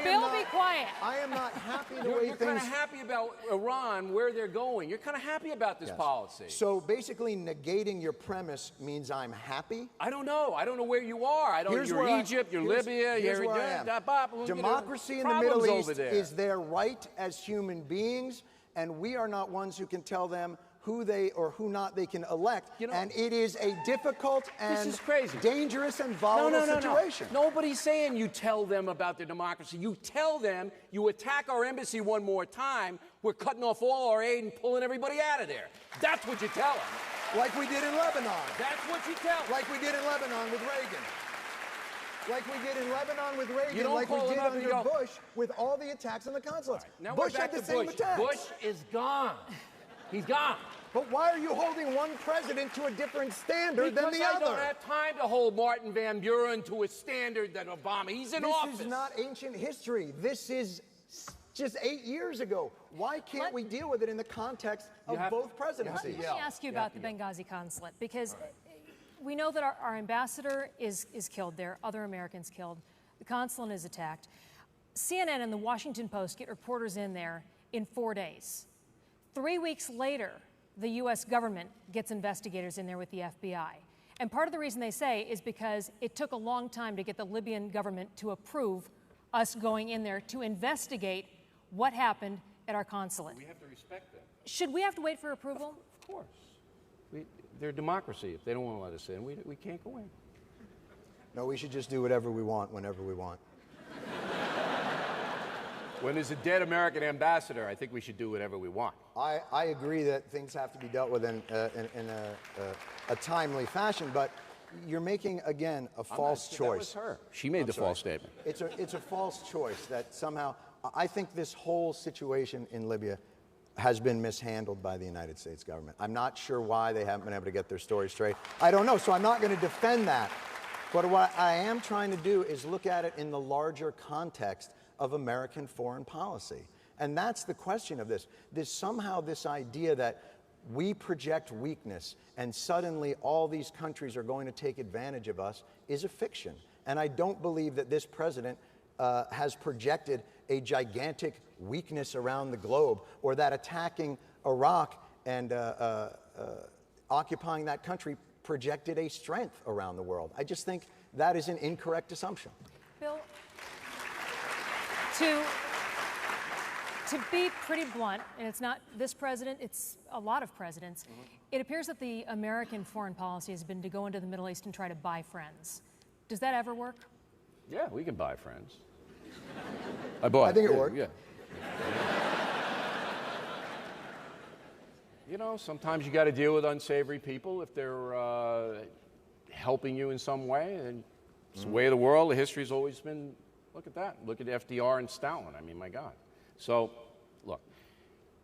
Bill, be quiet. I am not happy the way You're kind of happy about Iran, where they're going. You're kind of happy about this policy. So basically, negating your premise means I'm happy? I don't know. I don't know where you are. You're Egypt, you're Libya, here's where I am. Democracy in the Middle East is their right as human beings, and we are not ones who can tell them who they or who not they can elect. And it is a difficult and dangerous and volatile situation. No. Nobody's saying you tell them about their democracy. You tell them you attack our embassy one more time, we're cutting off all our aid and pulling everybody out of there. That's what you tell them. Like we did in Lebanon. That's what you tell them. Like we did in Lebanon with Reagan. Like we did in Lebanon with Reagan, like we did under Bush with all the attacks on the consulates. Now Bush had the same attacks. Bush is gone. He's gone. But why are you holding one president to a different standard than the other? Because I don't have time to hold Martin Van Buren to a standard than Obama. He's in office. This is not ancient history. This is just 8 years ago. Why can't we deal with it in the context of both presidencies? Let me ask you about the Benghazi consulate, because we know that our ambassador is killed there, other Americans killed. The consulate is attacked. CNN and the Washington Post get reporters in there in 4 days. 3 weeks later, the U.S. government gets investigators in there with the FBI. And part of the reason they say is because it took a long time to get the Libyan government to approve us going in there to investigate what happened at our consulate. We have to respect them. Should we have to wait for approval? Of course. They're a democracy. If they don't want to let us in, we can't go in. No, we should just do whatever we want, whenever we want. When there's a dead American ambassador, I think we should do whatever we want. I agree that things have to be dealt with in a timely fashion, but you're making, again, a false choice. That was her. She made the false statement. It's a false choice that somehow, I think this whole situation in Libya has been mishandled by the United States government. I'm not sure why they haven't been able to get their story straight. I don't know, so I'm not going to defend that. But what I am trying to do is look at it in the larger context of American foreign policy. And that's the question of this. Somehow this idea that we project weakness and suddenly all these countries are going to take advantage of us is a fiction. And I don't believe that this president has projected a gigantic weakness around the globe, or that attacking Iraq and occupying that country projected a strength around the world. I just think that is an incorrect assumption. Bill, to be pretty blunt, and it's not this president, it's a lot of presidents, it appears that the American foreign policy has been to go into the Middle East and try to buy friends. Does that ever work? Yeah, we can buy friends. I think it worked. Yeah. You know, sometimes you got to deal with unsavory people if they're helping you in some way. And it's the way of the world. The history's always been, look at that. Look at FDR and Stalin. I mean, my God. So, look,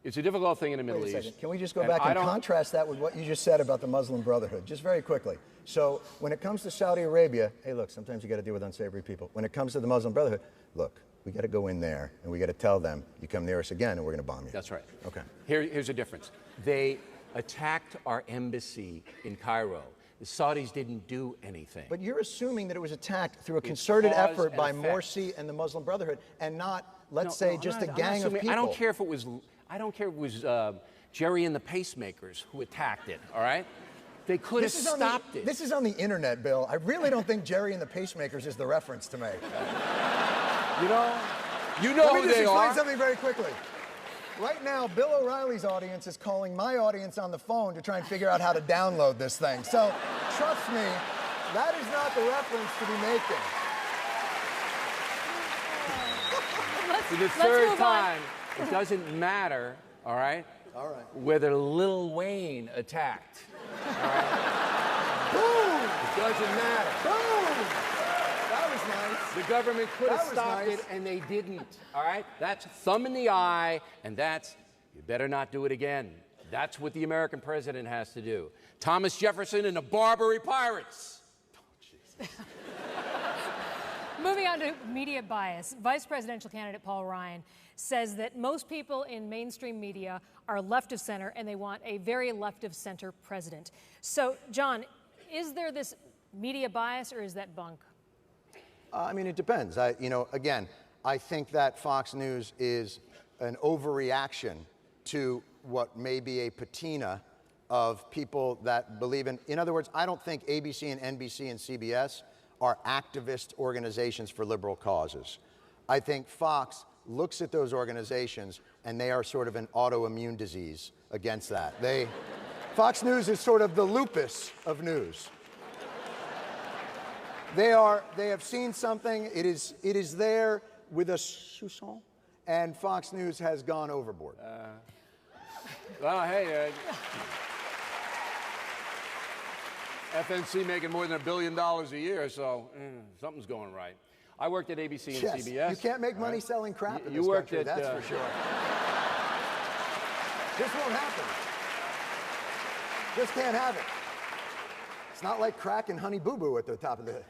it's a difficult thing in the Middle East. Wait a second. Can we just go back and contrast that with what you just said about the Muslim Brotherhood, just very quickly? So when it comes to Saudi Arabia, hey, look, sometimes you got to deal with unsavory people. When it comes to the Muslim Brotherhood, look, we got to go in there and we got to tell them, you come near us again and we're going to bomb you. That's right. Okay. Here's the difference. They attacked our embassy in Cairo. The Saudis didn't do anything. But you're assuming that it was attacked through a concerted effort by Morsi and the Muslim Brotherhood, and not, let's say, just a gang of people. I don't care if it was Jerry and the Pacemakers who attacked it, all right? They could have stopped it. This is on the internet, Bill. I really don't think Jerry and the Pacemakers is the reference to make. You know who they are. Let me just explain something very quickly. Right now, Bill O'Reilly's audience is calling my audience on the phone to try and figure out how to download this thing. So, trust me, that is not the reference to be making. For the third time, it doesn't matter, all right? All right. Whether Lil Wayne attacked. All right? Boom! It doesn't matter. Boom! That was nice. The government could have stopped it, and they didn't. All right? That's thumb in the eye, and that's, you better not do it again. That's what the American president has to do. Thomas Jefferson and the Barbary Pirates. Oh, Jesus. Moving on to media bias, Vice Presidential candidate Paul Ryan says that most people in mainstream media are left of center and they want a very left of center president. So, John, is there this media bias or is that bunk? I mean, it depends. Again, I think that Fox News is an overreaction to what may be a patina of people that believe in other words, I don't think ABC and NBC and CBS are activist organizations for liberal causes. I think Fox looks at those organizations and they are sort of an autoimmune disease against that. Fox News is sort of the lupus of news. They have seen something, it is there with a soupçon, and Fox News has gone overboard. Well, hey, FNC making more than $1 billion a year, so something's going right. I worked at ABC and CBS. You can't make money selling crap in you this worked country, at, that's for sure. This won't happen. Just can't have it. It's not like crack and Honey Boo Boo at the top of the...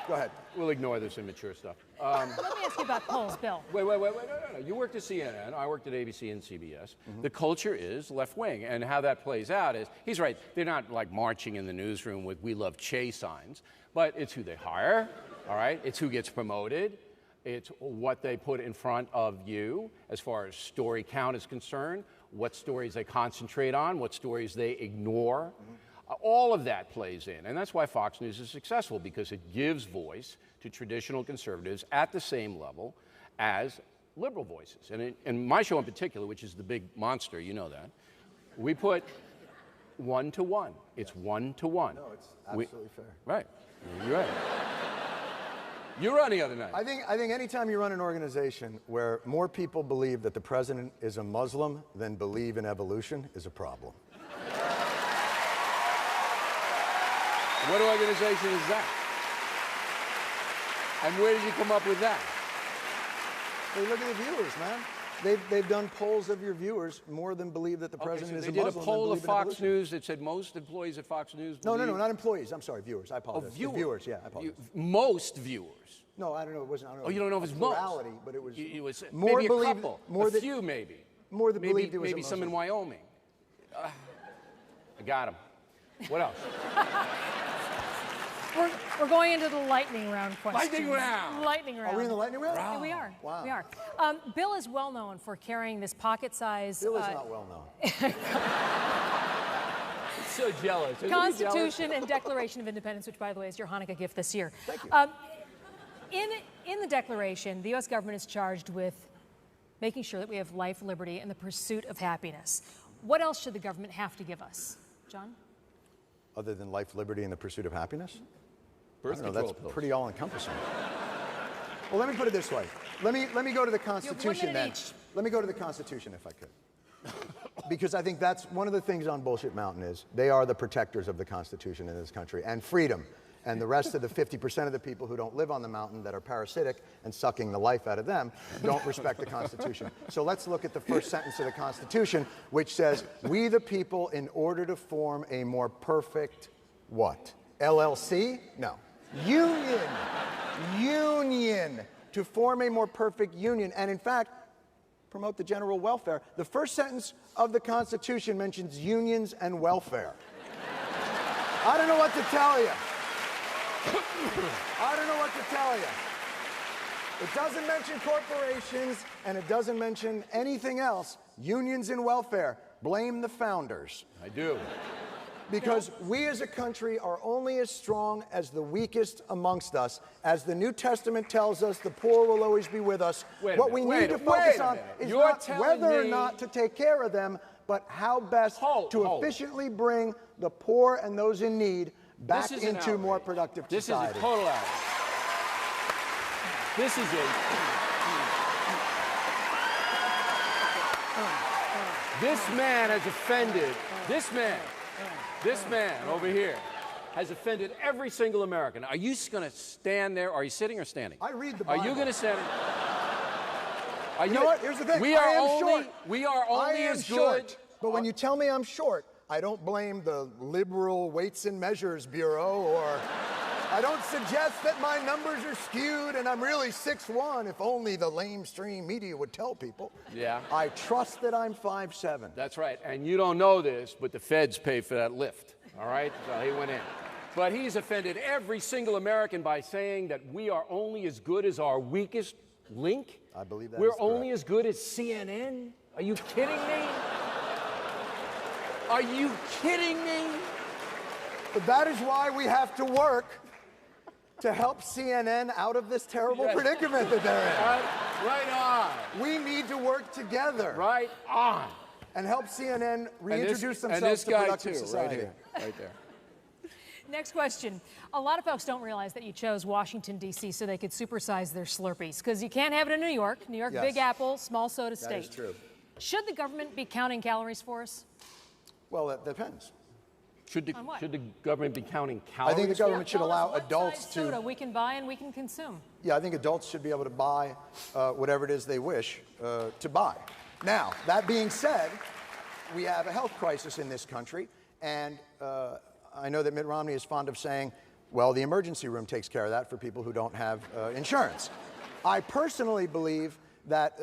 Go ahead. We'll ignore this immature stuff. Let me ask you about polls, Bill. Wait, no. You worked at CNN, I worked at ABC and CBS. The culture is left-wing, and how that plays out is, he's right, they're not like marching in the newsroom with "We Love Che" signs, but it's who they hire, all right? It's who gets promoted. It's what they put in front of you as far as story count is concerned, what stories they concentrate on, what stories they ignore. All of that plays in, and that's why Fox News is successful, because it gives voice to traditional conservatives at the same level as liberal voices. And in my show in particular, which is the big monster, you know that, we put 1 to 1. It's 1 to 1. No, it's absolutely fair. Right. You're right. You were on the other night. I think anytime you run an organization where more people believe that the president is a Muslim than believe in evolution is a problem. What organization is that? And where did you come up with that? Hey, look at the viewers, man. They've done polls of your viewers more than believe that the president is a Muslim. They did a poll of Fox News that said most employees at Fox News believe... No, not employees. I'm sorry, viewers. I apologize. Viewers. Viewers, yeah, I apologize. Most viewers. No, I don't know. It wasn't. I don't know. Oh, you don't know if it's most? Plurality, but it was. It was more maybe a believe, couple, more a than, few maybe. More than believed it was maybe a some in Muslim. Wyoming. I got him. What else? We're going into the lightning round questions. Lightning round. Lightning round. Are we in the lightning round? Yeah, we are. Wow. We are. Bill is well known for carrying this pocket-sized. Bill is not well known. So jealous. Constitution and Declaration of Independence, which, by the way, is your Hanukkah gift this year. Thank you. In the Declaration, the U.S. government is charged with making sure that we have life, liberty, and the pursuit of happiness. What else should the government have to give us? John? Other than life, liberty, and the pursuit of happiness? Birth I don't know, control that's pills. pretty all-encompassing. Well, let me put it this way. Let me go to the Constitution then. each. Let me go to the Constitution if I could. Because I think that's one of the things on Bullshit Mountain is they are the protectors of the Constitution in this country and freedom. And the rest of the 50% of the people who don't live on the mountain that are parasitic and sucking the life out of them don't respect the Constitution. So let's look at the first sentence of the Constitution, which says, we the people, in order to form a more perfect, what? LLC? No. Union. Union. To form a more perfect union. And in fact, promote the general welfare. The first sentence of the Constitution mentions unions and welfare. I don't know what to tell you. I don't know what to tell you. It doesn't mention corporations, and it doesn't mention anything else. Unions and welfare. Blame the founders. I do. Because we as a country are only as strong as the weakest amongst us. As the New Testament tells us, the poor will always be with us. What we need to focus on is not whether or not to take care of them, but how best to efficiently bring the poor and those in need back into more productive society. This is a total outrage. This is This man has offended, this man over here has offended every single American. Are you going to stand there? Are you sitting or standing? I read the Bible. Are you going to stand? You know what? Here's the thing. We are only as good. But when you tell me I'm short, I don't blame the Liberal Weights and Measures Bureau or I don't suggest that my numbers are skewed and I'm really 6'1", if only the lamestream media would tell people. Yeah. I trust that I'm 5'7". That's right. And you don't know this, but the feds pay for that lift. All right? So he went in. But he's offended every single American by saying that we are only as good as our weakest link. I believe that We're is only as good as CNN? Are you kidding me? Are you kidding me? But that is why we have to work to help CNN out of this terrible predicament that they're in. Right on. We need to work together. Right on. And help CNN reintroduce themselves and this to guy productive too, society. right here, right there. Next question. A lot of folks don't realize that you chose Washington, D.C. so they could supersize their Slurpees, because you can't have it in New York. New York, Yes. Big Apple, small soda state. That is true. Should the government be counting calories for us? Well, that depends. Should the government be counting I calories? think the government should Tell us allow what adults size to. soda we can buy and we can consume. Yeah, I think adults should be able to buy whatever it is they wish to buy. Now, that being said, we have a health crisis in this country, and I know that Mitt Romney is fond of saying, well, the emergency room takes care of that for people who don't have insurance. I personally believe that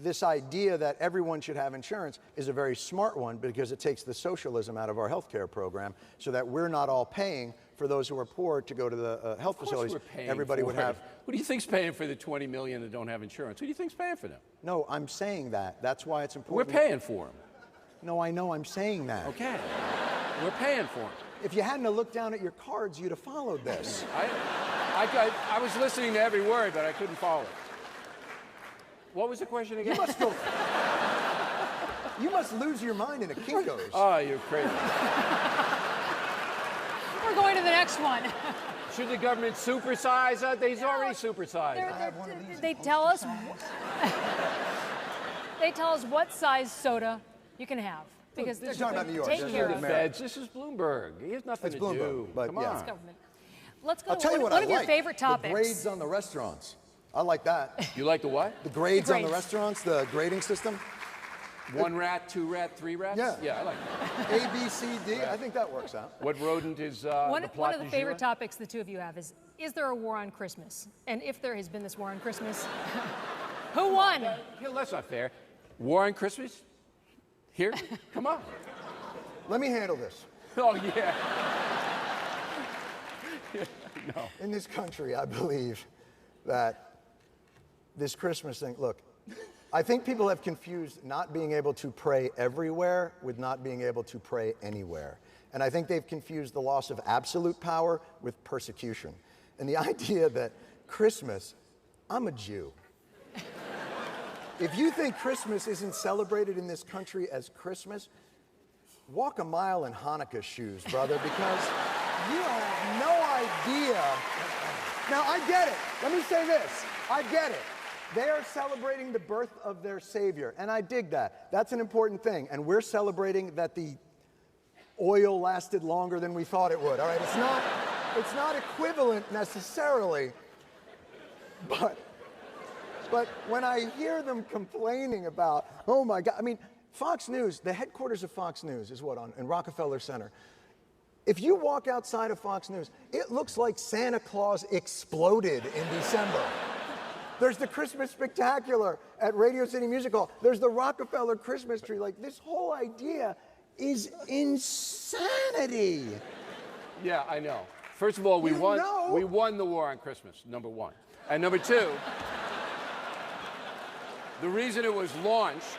this idea that everyone should have insurance is a very smart one, because it takes the socialism out of our health care program, so that we're not all paying for those who are poor to go to the health facilities. Everybody would have. Who do you think's paying for the 20 million that don't have insurance? Who do you think's paying for them? No, I'm saying that. That's why it's We're important. paying for them. No, I know I'm saying that. Okay. We're paying for them. If you hadn't have looked down at your cards, you'd have followed this. I was listening to every word, but I couldn't follow it. What was the question again? You must lose your mind in a Kinko's. Oh, you're crazy. We're going to the next one. Should the government supersize that? He's already supersized. They tell us. They tell us what size soda you can have, because They're they're talking about New York. take This is care the of The it. feds. This is Bloomberg. He has nothing It's to Bloomberg, do. but Come yeah. on. It's government. Let's go I'll to tell you one what I of your like. favorite topics. The grades on the restaurants. I like that. You like the what? The grades on the grades. restaurants, the grading system. 1 rat, 2 rat, 3 rats? Yeah. Yeah, I like that. A, B, C, D. I think that works out. What rodent is One the of plot the du favorite jour? topics the two of you have is there a war on Christmas? And if there has been this war on Christmas, who won? Yeah, that's not fair. War on Christmas? Here? Come on. Let me handle this. Oh, yeah. No. In this country, I believe that this Christmas thing, look, I think people have confused not being able to pray everywhere with not being able to pray anywhere. And I think they've confused the loss of absolute power with persecution. And the idea that Christmas, I'm a Jew. If you think Christmas isn't celebrated in this country as Christmas, walk a mile in Hanukkah shoes, brother, because you have no idea. Now, I get it. Let me say this. I get it. They are celebrating the birth of their Savior, and I dig that. That's an important thing. And we're celebrating that the oil lasted longer than we thought it would, all right? It's not equivalent necessarily, but when I hear them complaining about, oh my God, I mean, Fox News, the headquarters of Fox News is what, in Rockefeller Center. If you walk outside of Fox News, it looks like Santa Claus exploded in December. There's the Christmas Spectacular at Radio City Music Hall. There's the Rockefeller Christmas tree. Like, this whole idea is insanity. Yeah, I know. First of all, we won the war on Christmas, number one. And number two, the reason it was launched,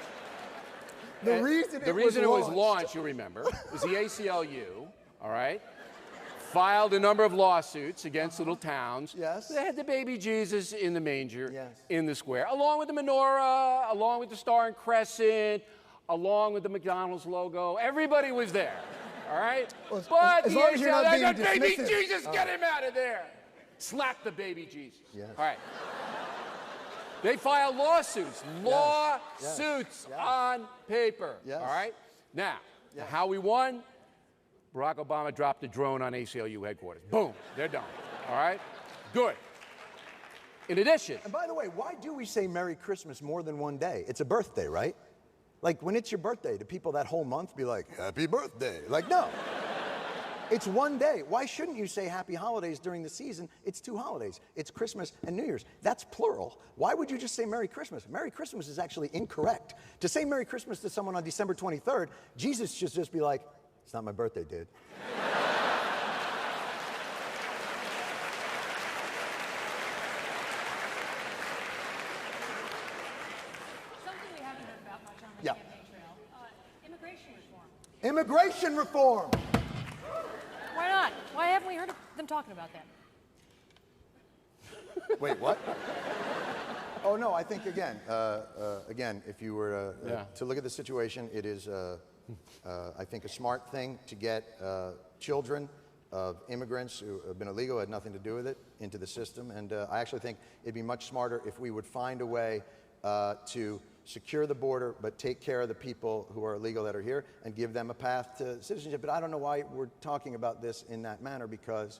The reason it was launched, you remember, was the ACLU, all right, filed a number of lawsuits against little towns. Yes. They had the baby Jesus in the manger, Yes. in the square, along with the menorah, along with the Star and Crescent, along with the McDonald's logo. Everybody was there, all right? Well, but as the long as you're not ACLU, being baby dismissive. Jesus, get him out of there. Slap the baby Jesus. Yes. All right. They filed lawsuits, Yes. on paper. Yes. All right? Now, how we won? Barack Obama dropped a drone on ACLU headquarters. Boom, they're done. All right? Good. In addition, And by the way, why do we say Merry Christmas more than one day? It's a birthday, right? Like, when it's your birthday, do people that whole month be like, Happy birthday? Like, no. It's one day. Why shouldn't you say happy holidays during the season? It's 2 holidays. It's Christmas and New Year's. That's plural. Why would you just say Merry Christmas? Merry Christmas is actually incorrect. To say Merry Christmas to someone on December 23rd, Jesus should just be like, it's not my birthday, dude. Something we haven't heard about much on the campaign trail, immigration reform. Immigration reform. Why not? Why haven't we heard of them talking about that? Wait, what? Oh, no, I think, again, if you were to look at the situation, it is, I think, a smart thing to get children of immigrants who have been illegal, had nothing to do with it, into the system. And I actually think it'd be much smarter if we would find a way to secure the border, but take care of the people who are illegal that are here and give them a path to citizenship. But I don't know why we're talking about this in that manner, because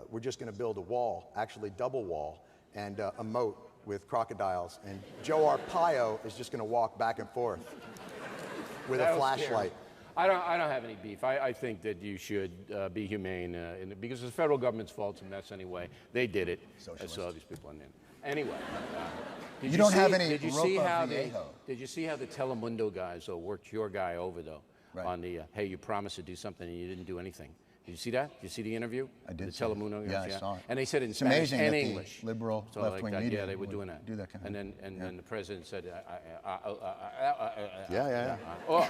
we're just going to build a wall, actually double wall, and a moat with crocodiles. And Joe Arpaio is just going to walk back and forth with a flashlight. I don't have any beef. I think that you should be humane, because it's the federal government's fault. It's a mess anyway. They did it. Socialist. So these people in there. Anyway. You don't have any Did you see how Viejo. Did you see how the Telemundo guys worked your guy over, though, on the, hey, you promised to do something and you didn't do anything? Did you see that? Did you see the interview? I did. The Telemundo guys? Yeah, I saw it. And they said in It's Spanish amazing and that English. the liberal So left-wing like that, media yeah, they were would doing that. do that kind of thing. And then the president said, Yeah. Oh.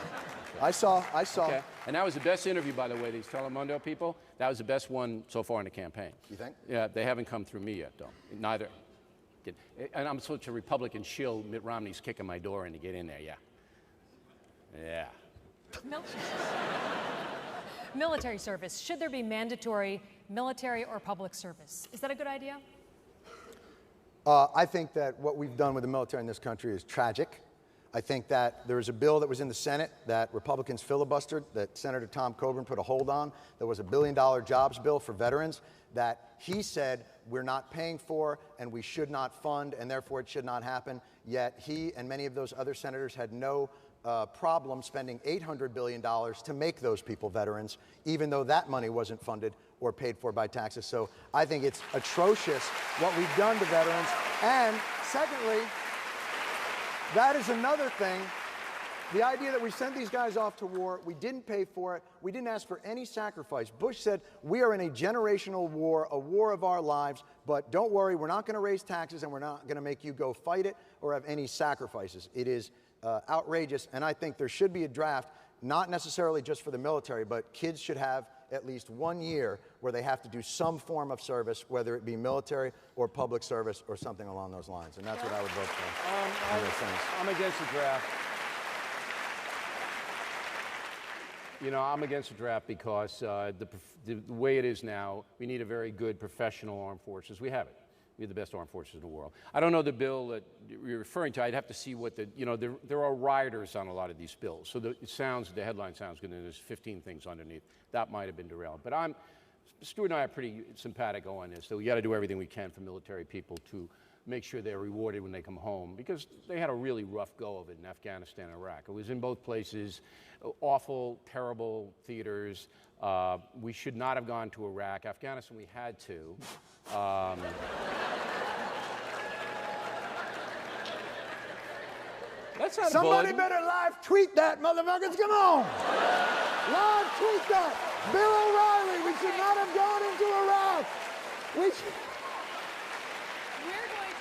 I saw. Okay. And that was the best interview, by the way, these Telemundo people. That was the best one so far in the campaign. You think? Yeah, they haven't come through me yet, though. Neither. And I'm such a Republican shill. Mitt Romney's kicking my door in to get in there, Yeah. Military service. Should there be mandatory military or public service? Is that a good idea? I think that what we've done with the military in this country is tragic. I think that there was a bill that was in the Senate that Republicans filibustered, that Senator Tom Coburn put a hold on. There was a $1 billion jobs bill for veterans that he said we're not paying for and we should not fund, and therefore it should not happen. Yet he and many of those other senators had no problem spending $800 billion to make those people veterans, even though that money wasn't funded or paid for by taxes. So I think it's atrocious what we've done to veterans. And secondly, that is another thing. The idea that we sent these guys off to war, we didn't pay for it, we didn't ask for any sacrifice. Bush said, we are in a generational war, a war of our lives, but don't worry, we're not going to raise taxes and we're not going to make you go fight it or have any sacrifices. It is outrageous, and I think there should be a draft, not necessarily just for the military, but kids should have at least 1 year where they have to do some form of service, whether it be military or public service or something along those lines, and that's what I would vote for. I'm against the draft. You know, I'm against the draft because the way it is now, we need a very good professional armed forces. We have it. We have the best armed forces in the world. I don't know the bill that you're referring to. I'd have to see what there are riders on a lot of these bills. So the headline sounds good, and there's 15 things underneath. That might have been derailed. But Stewart and I are pretty simpatico on this, that we got to do everything we can for military people to make sure they're rewarded when they come home, because they had a really rough go of it in Afghanistan and Iraq. It was in both places, awful, terrible theaters. We should not have gone to Iraq. Afghanistan, we had to. That's not Somebody better live tweet that, motherfuckers. Come on. Live tweet that. Bill O'Reilly, we should not have gone into Iraq.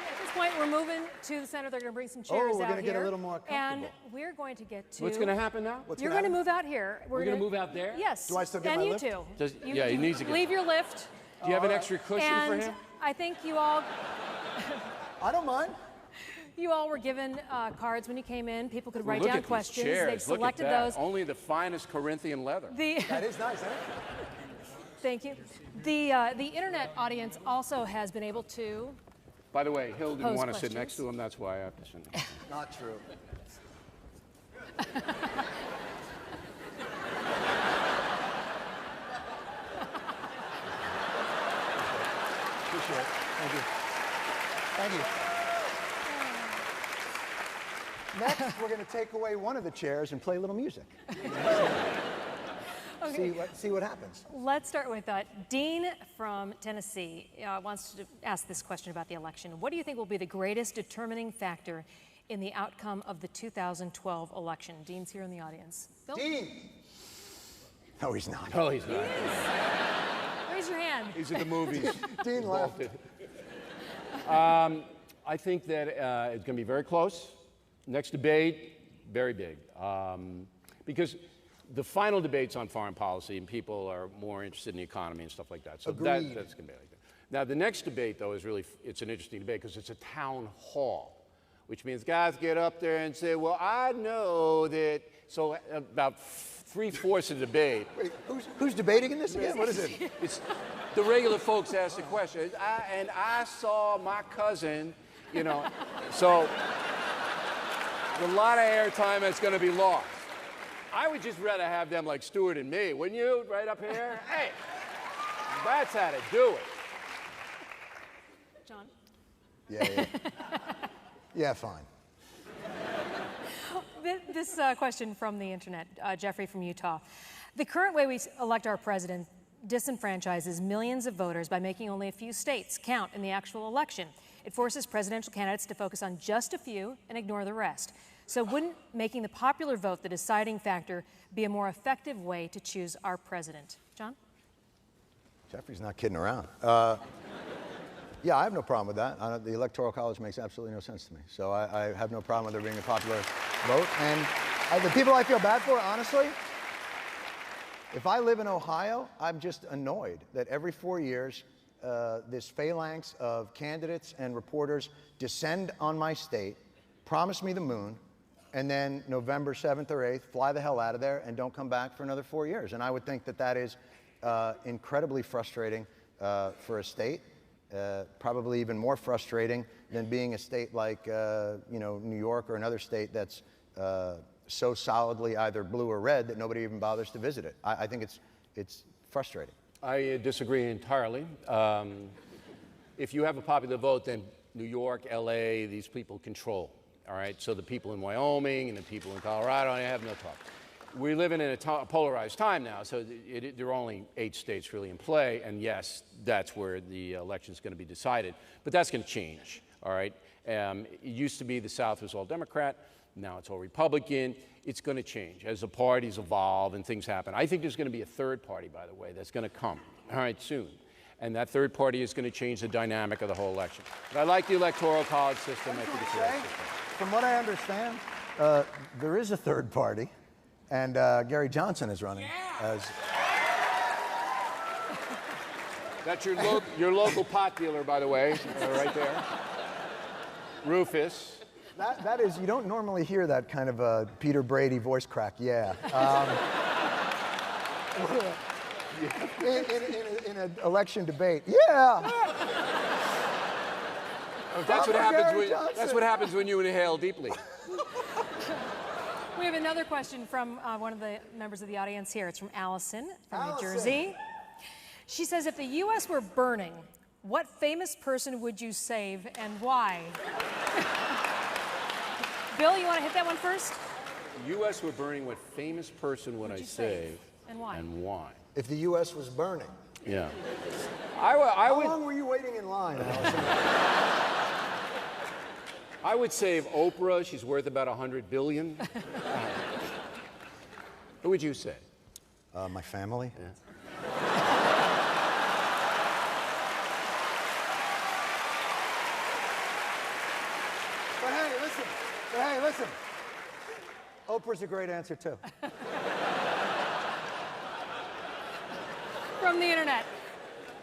At this point, we're moving to the center. They're going to bring some chairs out here. Oh, we're going to get a little more comfortable. And we're going to get to... What's going to happen now? You're going to move out here. We're going to move out there? Yes. Do I still get my lift? And you too. Yeah, he needs to get... Leave your lift. Do you have an extra cushion for him? And I think you all... I don't mind. You all were given cards when you came in. People could write Look down at questions. these chairs. They've selected Look at that. those. Only the finest Corinthian leather. That is nice, isn't it? Thank you. The internet audience also has been able to... By the way, Hill didn't Pose want to sit questions. next to him. That's why I have to sit next to him. Not true. Appreciate it. Thank you. Thank you. Next, we're going to take away one of the chairs and play a little music. See what happens. Let's start with Dean from Tennessee wants to ask this question about the election. What do you think will be the greatest determining factor in the outcome of the 2012 election? Dean's here in the audience. Bill? Dean! No, he's not. No, he's not. Raise your hand. He's at the movies. Dean left. I think that it's going to be very close. Next debate, very big. Because the final debate's on foreign policy, and people are more interested in the economy and stuff like that. So that's going to be like that. Now, the next debate, though, is really, it's an interesting debate because it's a town hall, which means guys get up there and say, well, I know that, so about 3/4 of the debate. Wait, who's debating in this again? What is it? It's the regular folks ask the question. And I saw my cousin, you know. So a lot of airtime that's going to be lost. I would just rather have them like Stewart and me, wouldn't you? Right up here? Hey, that's how to do it. John? Yeah. Yeah, fine. This question from the internet, Jeffrey from Utah. The current way we elect our president disenfranchises millions of voters by making only a few states count in the actual election. It forces presidential candidates to focus on just a few and ignore the rest. So wouldn't making the popular vote the deciding factor be a more effective way to choose our president? John? Jeffrey's not kidding around. Yeah, I have no problem with that. The Electoral College makes absolutely no sense to me. So I have no problem with there being a popular vote. And the people I feel bad for, honestly, if I live in Ohio, I'm just annoyed that every 4 years, this phalanx of candidates and reporters descend on my state, promise me the moon, and then November 7th or 8th, fly the hell out of there and don't come back for another 4 years. And I would think that that is incredibly frustrating for a state. Probably even more frustrating than being a state like New York or another state that's so solidly either blue or red that nobody even bothers to visit it. I think it's frustrating. I disagree entirely. If you have a popular vote, then New York, LA, these people control. All right, so the people in Wyoming and the people in Colorado, I have no talk. We're living in a polarized time now, so there are only 8 states really in play, and yes, that's where the election's going to be decided. But that's going to change, all right? It used to be the South was all Democrat, now it's all Republican. It's going to change as the parties evolve and things happen. I think there's going to be a third party, by the way, that's going to come, all right, soon. And that third party is going to change the dynamic of the whole election. But I like the Electoral College system. I think it's a great system. From what I understand, there is a third party. And Gary Johnson is running as... That's your local pot dealer, by the way, right there. Rufus. That is, you don't normally hear that kind of a Peter Brady voice crack, yeah. In an election debate, yeah. That's what happens when you inhale deeply. We have another question from one of the members of the audience here. It's from Allison from New Jersey. She says, if the U.S. were burning, what famous person would you save and why? Bill, you want to hit that one first? U.S. were burning, what famous person would I save? And why? And why? If the U.S. was burning. Yeah. How long were you waiting in line, Allison? I would save Oprah. She's worth about $100 billion. Who would you say? My family. Yeah. But hey, listen. Oprah's a great answer, too. From the internet,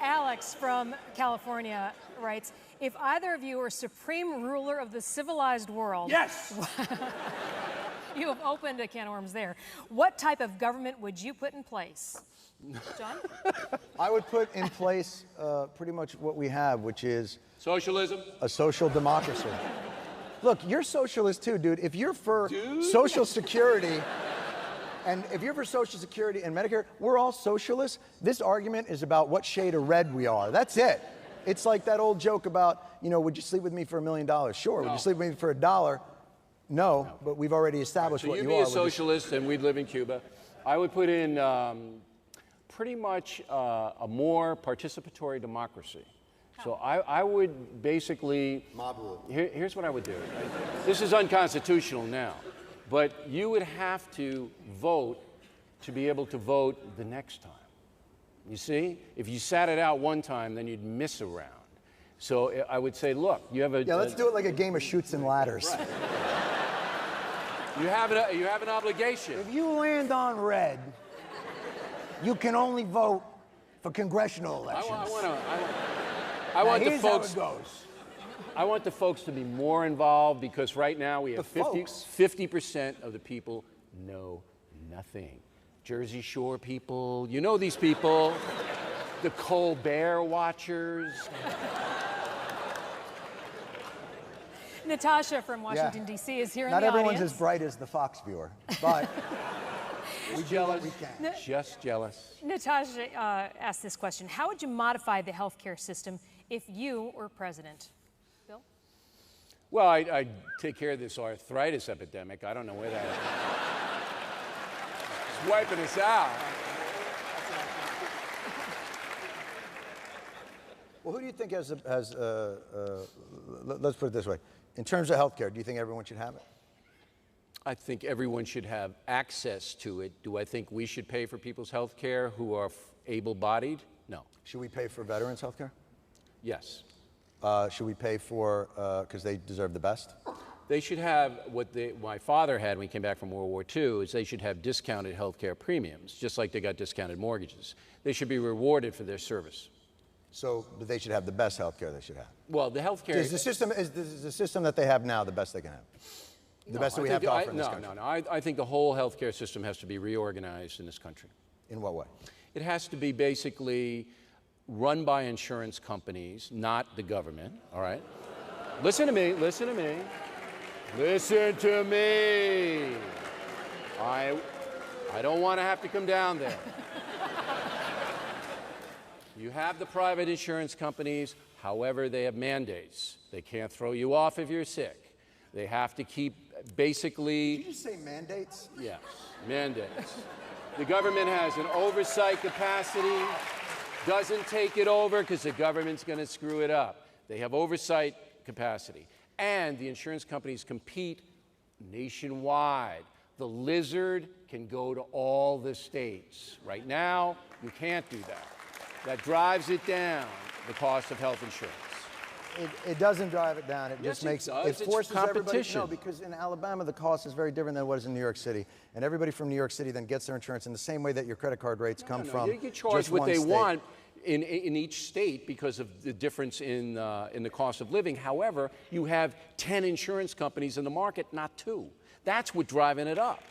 Alex from California writes, if either of you were supreme ruler of the civilized world... Yes! You have opened a can of worms there. What type of government would you put in place? John? I would put in place pretty much what we have, which is... Socialism? A social democracy. Look, you're socialist too, dude. If you're for Social Security... And if you're for Social Security and Medicare, we're all socialists. This argument is about what shade of red we are. That's it. It's like that old joke about, would you sleep with me for $1 million? Sure. No. Would you sleep with me for $1? No, but we've already established what you are. So you'd be a socialist and we'd live in Cuba. I would put in pretty much a more participatory democracy. So I would basically, mob rule. Here's what I would do. This is unconstitutional now, but you would have to vote to be able to vote the next time. You see, if you sat it out one time, then you'd miss a round. So I would say, look, you have a... Yeah, let's do it like a game of chutes and ladders. Right. You have an obligation. If you land on red, you can only vote for congressional elections. I want the here's folks. how it goes. I want the folks to be more involved because right now we have 50% of the people know nothing. Jersey Shore people, you know these people, the Colbert watchers. Natasha from Washington, D.C. is here in Not the everyone's audience. as bright as the Fox viewer, but we do what we can. Just jealous. Natasha asked this question. How would you modify the healthcare system if you were president? Bill? Well, I'd take care of this arthritis epidemic. I don't know where that is. It's wiping us out. Well, who do you think let's put it this way. In terms of healthcare, do you think everyone should have it? I think everyone should have access to it. Do I think we should pay for people's health care who are able-bodied? No. Should we pay for veterans' healthcare? Yes. Should we pay for, because they deserve the best? They should have what my father had when he came back from World War II, is they should have discounted health care premiums, just like they got discounted mortgages. They should be rewarded for their service. So they should have the best health care they should have. Well, the health care... Is the system that they have now the best they can have? The best that we have to offer in this country? No. I think the whole health care system has to be reorganized in this country. In what way? It has to be basically run by insurance companies, not the government, all right? Listen to me, listen to me. Listen to me. I don't want to have to come down there. You have the private insurance companies, however, they have mandates. They can't throw you off if you're sick. They have to keep basically... Did you just say mandates? Yes, mandates. The government has an oversight capacity, doesn't take it over because the government's going to screw it up. They have oversight capacity. And the insurance companies compete nationwide. The lizard can go to all the states. Right now, you can't do that. That drives it down, the cost of health insurance. It doesn't drive it down. It Yes, just makes it does. it forces It's everybody. competition. No, because in Alabama the cost is very different than what is in New York City, and everybody from New York City then gets their insurance in the same way that your credit card rates come from. You get charged just what one they state. want in each state because of the difference in the cost of living. However, you have 10 insurance companies in the market, not 2. That's what's driving it up.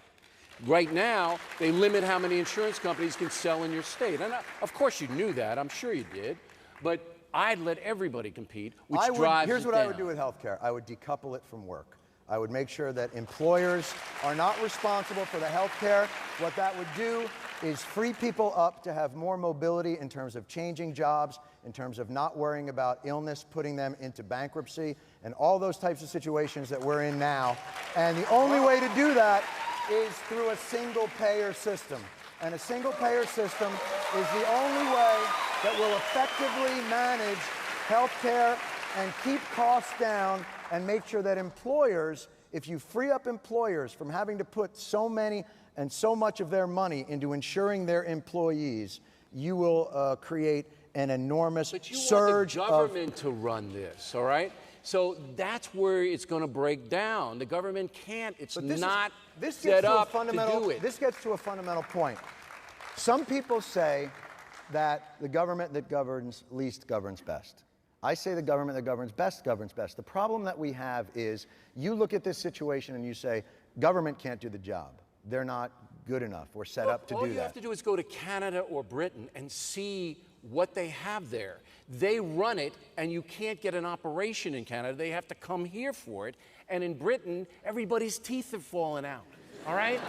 Right now, they limit how many insurance companies can sell in your state. And of course you knew that, I'm sure you did, but I'd let everybody compete, which drives Here's it what down. I would do with healthcare. I would decouple it from work. I would make sure that employers are not responsible for the healthcare. What that would do is free people up to have more mobility in terms of changing jobs, in terms of not worrying about illness, putting them into bankruptcy, and all those types of situations that we're in now. And the only way to do that is through a single-payer system. And a single-payer system is the only way that will effectively manage health care and keep costs down and make sure that employers, if you free up employers from having to put so many and so much of their money into insuring their employees, you will create an enormous surge of... But you want the government to run this, all right? So that's where it's going to break down. The government can't. It's not set up to do it. This gets to a fundamental point. Some people say that the government that governs least governs best. I say the government that governs best governs best. The problem that we have is you look at this situation and you say, government can't do the job. They're not good enough or set up to do that. All you have to do is go to Canada or Britain and see what they have there. They run it, and you can't get an operation in Canada. They have to come here for it. And in Britain, everybody's teeth have fallen out, all right?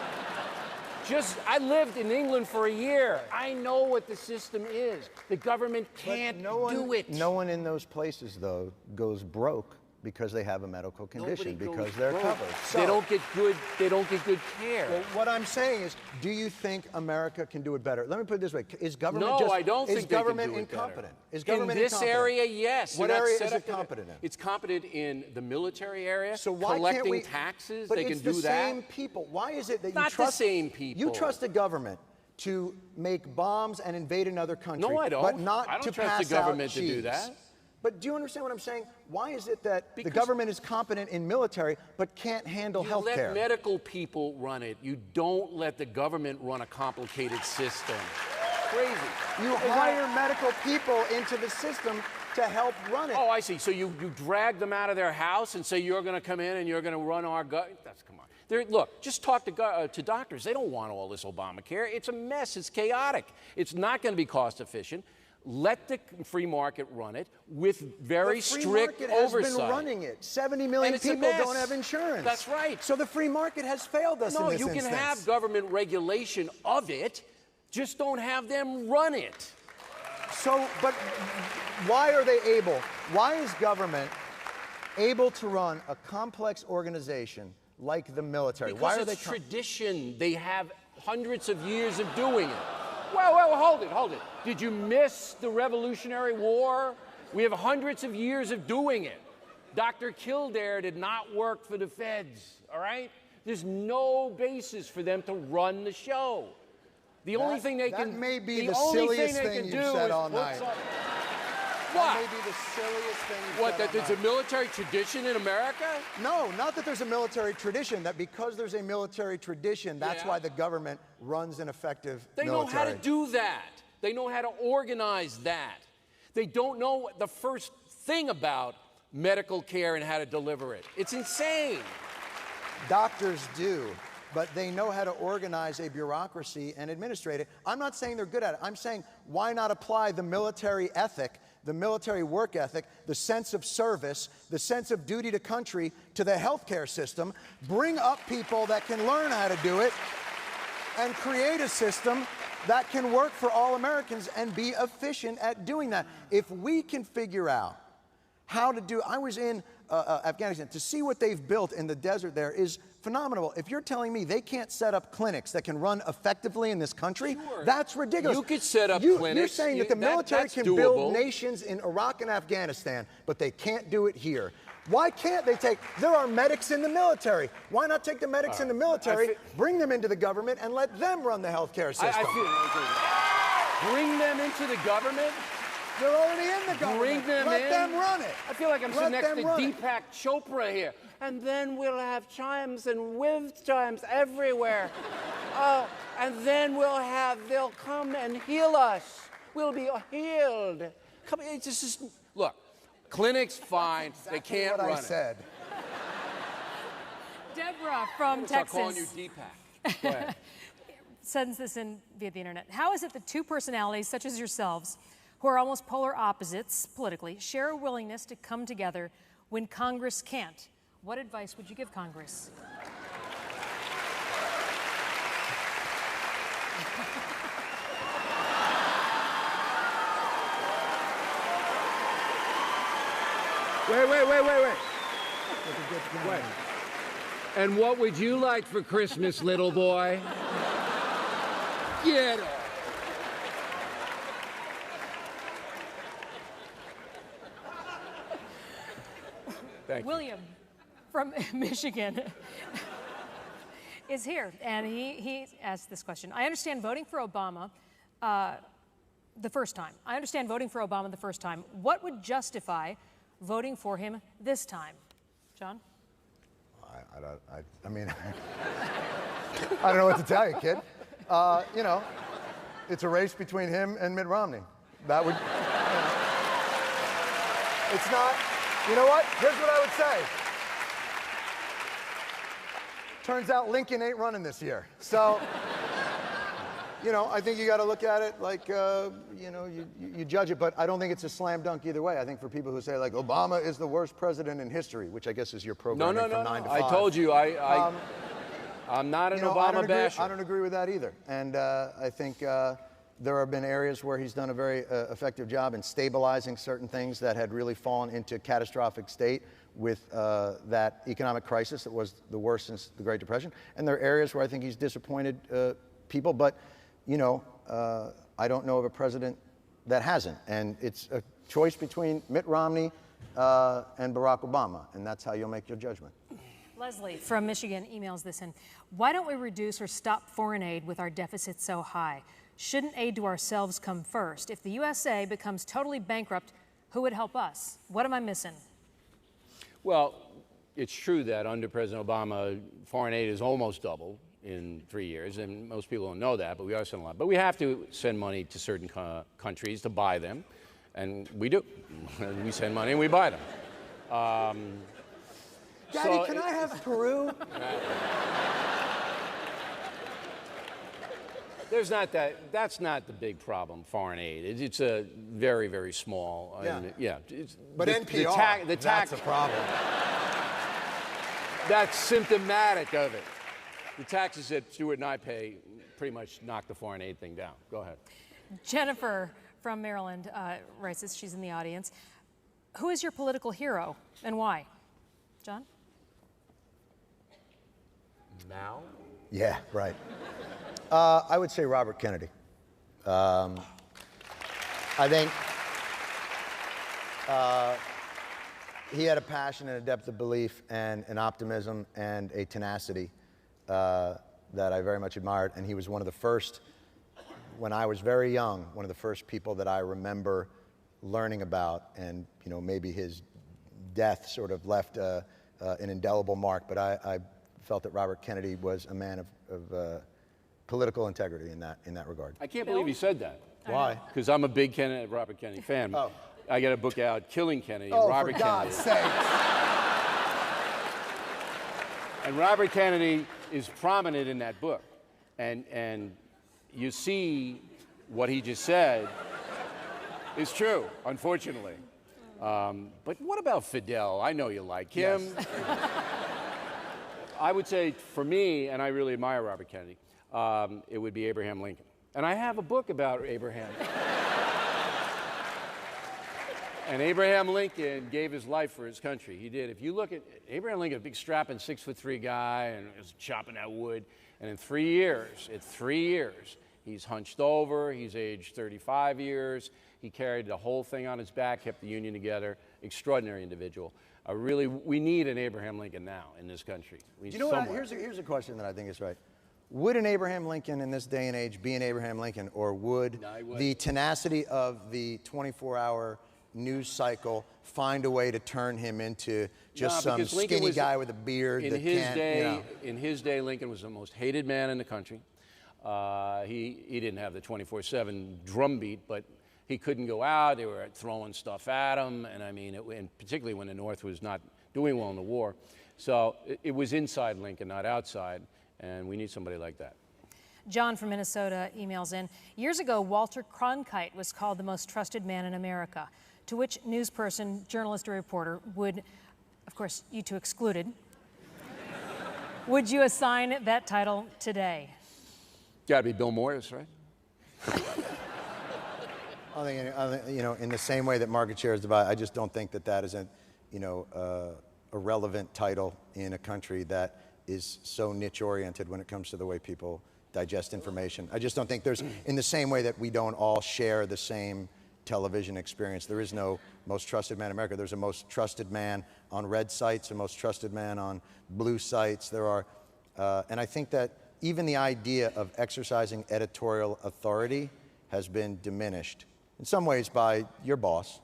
I lived in England for a year. I know what the system is. The government can't do it. No one in those places, though, goes broke because they have a medical condition, Nobody because goes they're broke. covered. So, They don't get good care. well, what I'm saying is, do you think America can do it better? Let me put it this way: is government No, just, I don't is think they can government do it better. incompetent? Is government in this incompetent? area, yes. What You're not area set is up it to competent in? It's competent in the military area. So why collecting can't we, taxes, but they it's can do the that. same people. Why is it that you Not the trust same people. You trust the government to make bombs and invade another country, No, I don't. but not I don't to trust pass the government out to do cheese. that. But do you understand what I'm saying? Why is it that the Because government is competent in military but can't handle You health let care? medical people run it. You don't let the government run a complicated system. Crazy. You hire medical people into the system to help run it. Oh, I see. So you drag them out of their house and say you're going to come in and you're going to run our That's come on. Look, just talk to doctors. They don't want all this Obamacare. It's a mess. It's chaotic. It's not going to be cost efficient. Let the free market run it with very strict The free market has oversight. been running it. 70 million And it's a people mess. don't have insurance. That's right. So the free market has failed us in No, this you can instance. have government regulation of it, just don't have them run it. So, but why are they able? Why is government able to run a complex organization like the military? Because Why are it's they tradition. They have hundreds of years of doing it. Well, hold it. Did you miss the Revolutionary War? We have hundreds of years of doing it. Dr. Kildare did not work for the feds, all right? There's no basis for them to run the show. The only thing they can That may be the only silliest they thing can you've do said is all put night. some- That What? may be the silliest thing you've What, said that all there's a night. military tradition in America? No, not that there's a military tradition, that because there's a military tradition, that's Yeah. why the government runs an effective They know military. how to do that. They know how to organize that. They don't know the first thing about medical care and how to deliver it. It's insane. Doctors do, but they know how to organize a bureaucracy and administrate it. I'm not saying they're good at it. I'm saying, why not apply the military ethic, the military work ethic, the sense of service, the sense of duty to country to the healthcare system, bring up people that can learn how to do it, and create a system that can work for all Americans and be efficient at doing that. If we can figure out how to do, I was in Afghanistan, to see what they've built in the desert there is phenomenal. If you're telling me they can't set up clinics that can run effectively in this country, Sure. that's ridiculous. You could set up You're clinics. saying that the military that's can doable. build nations in Iraq and Afghanistan, but they can't do it here. Why can't they take, there are medics in the military. Why not take the medics in the military, bring them into the government, and let them run the healthcare system? Bring them into the government? They're already in the government. Bring them let in? them run it. I feel like I'm Let sitting next them to run it. Deepak Chopra here. And then we'll have chimes and with chimes everywhere. And then they'll come and heal us. We'll be healed. Come, it's just, look, clinics, fine. They can't what run I said. Deborah from Start calling you Texas Deepak. Go ahead. sends this in via the internet. How is it that two personalities such as yourselves, who are almost polar opposites politically, share a willingness to come together when Congress can't? What advice would you give Congress? Wait. And what would you like for Christmas, little boy? Get off. Thank you. William from Michigan is here, and he asked this question. I understand voting for Obama the first time. What would justify voting for him this time? John? I mean, I don't know what to tell you, kid. You know, it's a race between him and Mitt Romney. That would, it's not, you know what? Here's what I would say. Turns out Lincoln ain't running this year. So, you know, I think you got to look at it like, you know, you judge it, but I don't think it's a slam dunk either way. I think for people who say, like, Obama is the worst president in history, which I guess is your program from 9 to 5. I told you, I'm not an Obama basher. I don't agree with that either. And I think there have been areas where he's done a very effective job in stabilizing certain things that had really fallen into catastrophic state with that economic crisis that was the worst since the Great Depression. And there are areas where I think he's disappointed people, but, you know, I don't know of a president that hasn't. And it's a choice between Mitt Romney and Barack Obama, and that's how you'll make your judgment. Leslie from Michigan emails this in. Why don't we reduce or stop foreign aid with our deficit so high? Shouldn't aid to ourselves come first? If the USA becomes totally bankrupt, who would help us? What am I missing? Well, it's true that under President Obama, foreign aid is almost doubled in 3 years, and most people don't know that, but we are sending a lot. But we have to send money to certain countries to buy them, and we do. We send money and we buy them. Daddy, can I have Peru? There's not that. That's not the big problem. Foreign aid. It's a very, very small. Yeah. Yeah. But NPR. That's a problem. That's symptomatic of it. The taxes that Stewart and I pay pretty much knock the foreign aid thing down. Go ahead. Jennifer from Maryland writes this. She's in the audience. Who is your political hero and why? John? Now? Yeah, right. I would say Robert Kennedy. I think he had a passion and a depth of belief and an optimism and a tenacity that I very much admired. And he was one of the first, when I was very young, one of the first people that I remember learning about. And, you know, maybe his death sort of left an indelible mark. But I felt that Robert Kennedy was a man of political integrity in that regard. I can't believe he said that. Why? Because I'm a big Robert Kennedy fan. Oh. I got a book out, Killing Kennedy, and Oh, Robert for God's Kennedy. sake. And Robert Kennedy is prominent in that book. And you see what he just said is true, unfortunately. But what about Fidel? I know you like him. Yes. I would say, for me, and I really admire Robert Kennedy, it would be Abraham Lincoln. And I have a book about Abraham. And Abraham Lincoln gave his life for his country. He did. If you look at Abraham Lincoln, a big strapping 6'3" guy, and was chopping that wood. And in 3 years, he's hunched over. He's aged 35 years. He carried the whole thing on his back, kept the Union together. Extraordinary individual. Really, we need an Abraham Lincoln now in this country. You know what? Here's a question that I think is right. Would an Abraham Lincoln in this day and age be an Abraham Lincoln, or would the tenacity of the 24-hour news cycle find a way to turn him into just some skinny guy with a beard that can't, you know? In his day, Lincoln was the most hated man in the country. He didn't have the 24/7 drumbeat, but he couldn't go out. They were throwing stuff at him, and I mean, and particularly when the North was not doing well in the war. So it was inside Lincoln, not outside, and we need somebody like that. John from Minnesota emails in. Years ago, Walter Cronkite was called the most trusted man in America, to which news person, journalist, or reporter would, of course, you two excluded, would you assign that title today? Got to be Bill Morris, right? I think, you know, in the same way that market share is divided, I just don't think that that is a relevant title in a country that is so niche-oriented when it comes to the way people digest information. I just don't think there's, in the same way that we don't all share the same television experience, there is no most trusted man in America. There's a most trusted man on red sites, a most trusted man on blue sites. There are, and I think that even the idea of exercising editorial authority has been diminished in some ways by your boss,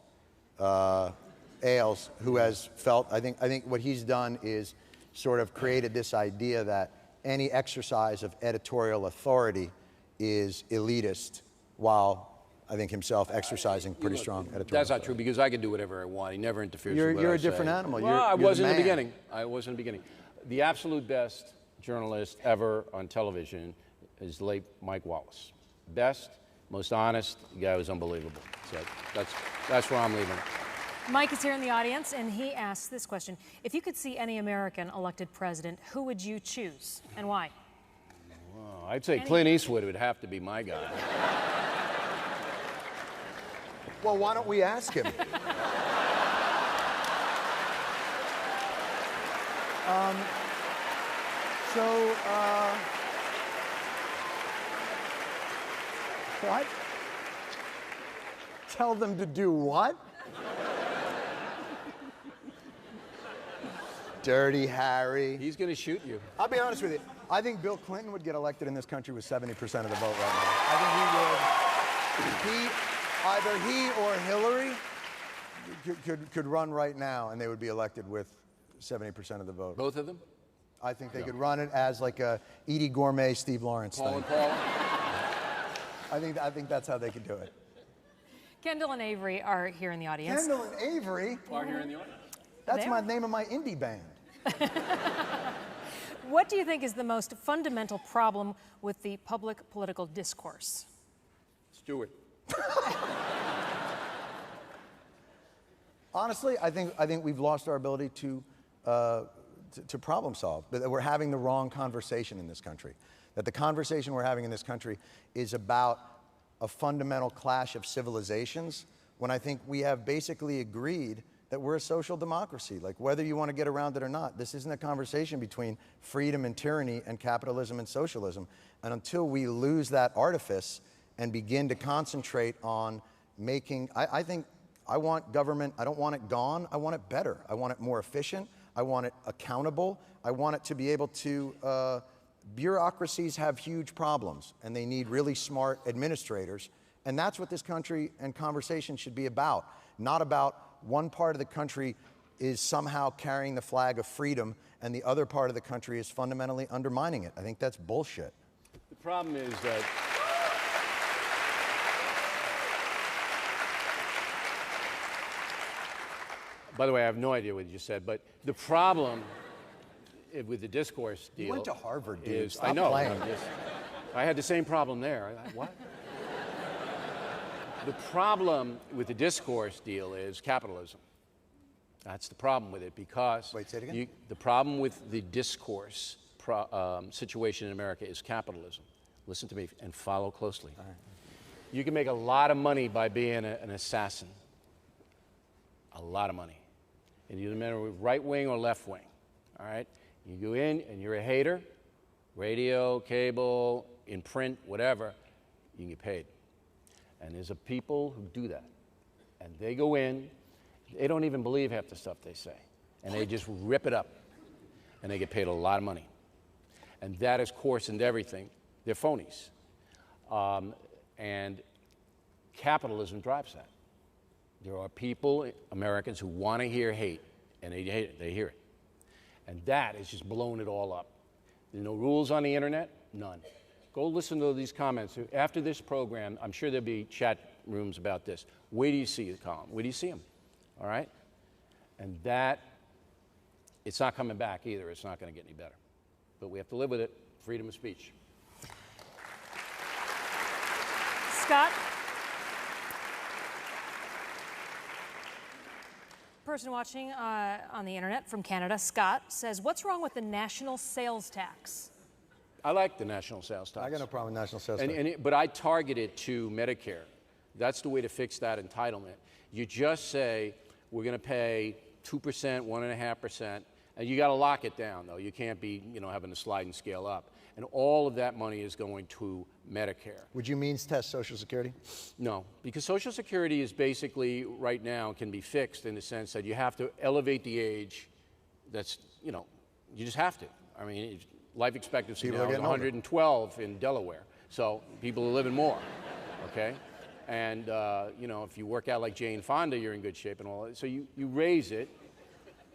Ailes, who has felt, I think what he's done is sort of created this idea that any exercise of editorial authority is elitist, while I think himself exercising pretty strong editorial authority. That's not true, because I can do whatever I want. He never interferes with what I say. You're a different animal. Well, I was in the beginning. I was in the beginning. The absolute best journalist ever on television is the late Mike Wallace. Best, most honest, the guy was unbelievable. So that's where I'm leaving it. Mike is here in the audience, and he asks this question. If you could see any American elected president, who would you choose, and why? Well, I'd say Clint Eastwood would have to be my guy. Well, why don't we ask him? What? Tell them to do what? Dirty Harry. He's going to shoot you. I'll be honest with you. I think Bill Clinton would get elected in this country with 70% of the vote right now. I think he would. Either he or Hillary could run right now, and they would be elected with 70% of the vote. Both of them? I think they could run it as like a Edie Gourmet, Steve Lawrence Paul thing. and Paul? I think that's how they could do it. Kendall and Avery are here in the audience. Kendall and Avery? Are here in the audience? That's my name of my indie band. What do you think is the most fundamental problem with the public political discourse? Stewart. Honestly, I think we've lost our ability to problem solve. That we're having the wrong conversation in this country. That the conversation we're having in this country is about a fundamental clash of civilizations, when I think we have basically agreed that we're a social democracy. Like, whether you want to get around it or not, this isn't a conversation between freedom and tyranny and capitalism and socialism. And until we lose that artifice and begin to concentrate on making, I think I want government, I don't want it gone, I want it better. I want it more efficient, I want it accountable, I want it to be able to, bureaucracies have huge problems and they need really smart administrators. And that's what this country and conversation should be about. Not about one part of the country is somehow carrying the flag of freedom and the other part of the country is fundamentally undermining it. I think that's bullshit. The problem is that by the way, I have no idea what you just said, but the problem with the discourse deal. You went to Harvard, dude. Is, Stop I know. playing. I had the same problem there. What? The problem with the discourse deal is capitalism. That's the problem with it, because Wait, say it again? the problem with the discourse situation in America is capitalism. Listen to me and follow closely. All right. You can make a lot of money by being an assassin. A lot of money. And you no matter right wing or left wing. All right? You go in and you're a hater, radio, cable, in print, whatever, you can get paid. And there's a people who do that. And they go in, they don't even believe half the stuff they say. And they just rip it up. And they get paid a lot of money. And that is coarsened everything. They're phonies. And capitalism drives that. There are people, Americans, who want to hear hate, and they hate it, they hear it. And that is just blowing it all up. There's no rules on the internet, none. Go listen to these comments. After this program, I'm sure there'll be chat rooms about this. Where do you see the column? Where do you see them? All right? And that, it's not coming back either. It's not going to get any better. But we have to live with it. Freedom of speech. Scott? Person watching on the internet from Canada, Scott, says, what's wrong with the national sales tax? I like the national sales tax. I got no problem with national sales tax. But I target it to Medicare. That's the way to fix that entitlement. You just say, we're going to pay 2%, 1.5%, and you got to lock it down, though. You can't be, having to slide and scale up. And all of that money is going to Medicare. Would you means test Social Security? No, because Social Security is basically, right now, can be fixed in the sense that you have to elevate the age. That's, you just have to. I mean, life expectancy People now are is getting 112 in Delaware. So people are living more, okay? And, if you work out like Jane Fonda, you're in good shape and all that. So you raise it,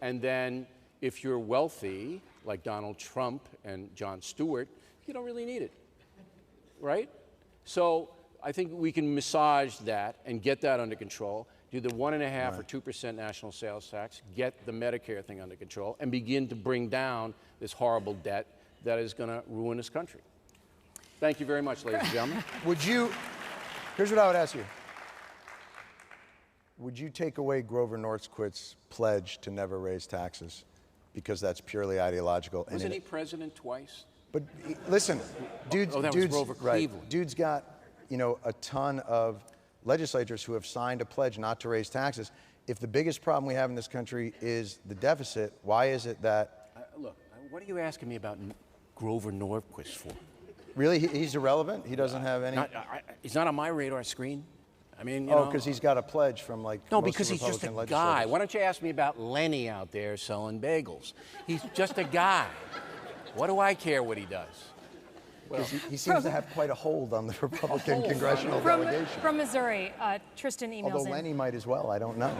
and then if you're wealthy, like Donald Trump and Jon Stewart, you don't really need it, right? So I think we can massage that and get that under control, do the 1.5% or 2% national sales tax, get the Medicare thing under control, and begin to bring down this horrible debt that is going to ruin this country. Thank you very much, ladies and gentlemen. Here's what I would ask you. Would you take away Grover Norquist's pledge to never raise taxes? Because that's purely ideological. Wasn't he president twice? But listen, dude's Grover right. Cleveland. Dude's got, a ton of legislators who have signed a pledge not to raise taxes. If the biggest problem we have in this country is the deficit, why is it that Look, what are you asking me about Grover Norquist for? Really? He's irrelevant? He doesn't have any? He's not on my radar screen. I mean, you Oh, know. because he's got a pledge from like No, most because he's just a Republican guy. legislators. Why don't you ask me about Lenny out there selling bagels? He's just a guy. What do I care what he does? Because he seems to have quite a hold on the Republican congressional delegation. From Missouri, Tristan emails Although in. Lenny might as well, I don't know.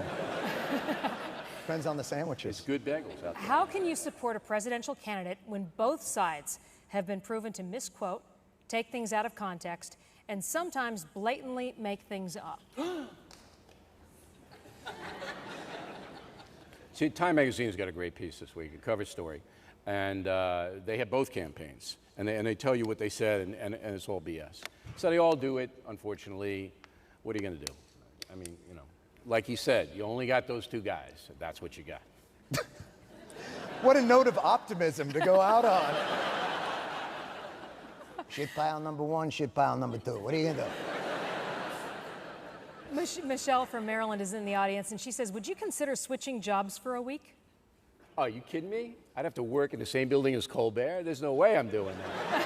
Depends on the sandwiches. It's good bagels out there. How can you support a presidential candidate when both sides have been proven to misquote, take things out of context, and sometimes blatantly make things up? See, Time Magazine's got a great piece this week, a cover story, and they have both campaigns, and they tell you what they said, and it's all BS. So they all do it, unfortunately. What are you going to do? I mean, you know, like he said, you only got those two guys. That's what you got. What a note of optimism to go out on. Shit pile number one, shit pile number two. What are you going to do? Michelle from Maryland is in the audience, and she says, would you consider switching jobs for a week? Oh, you kidding me? I'd have to work in the same building as Colbert? There's no way I'm doing that.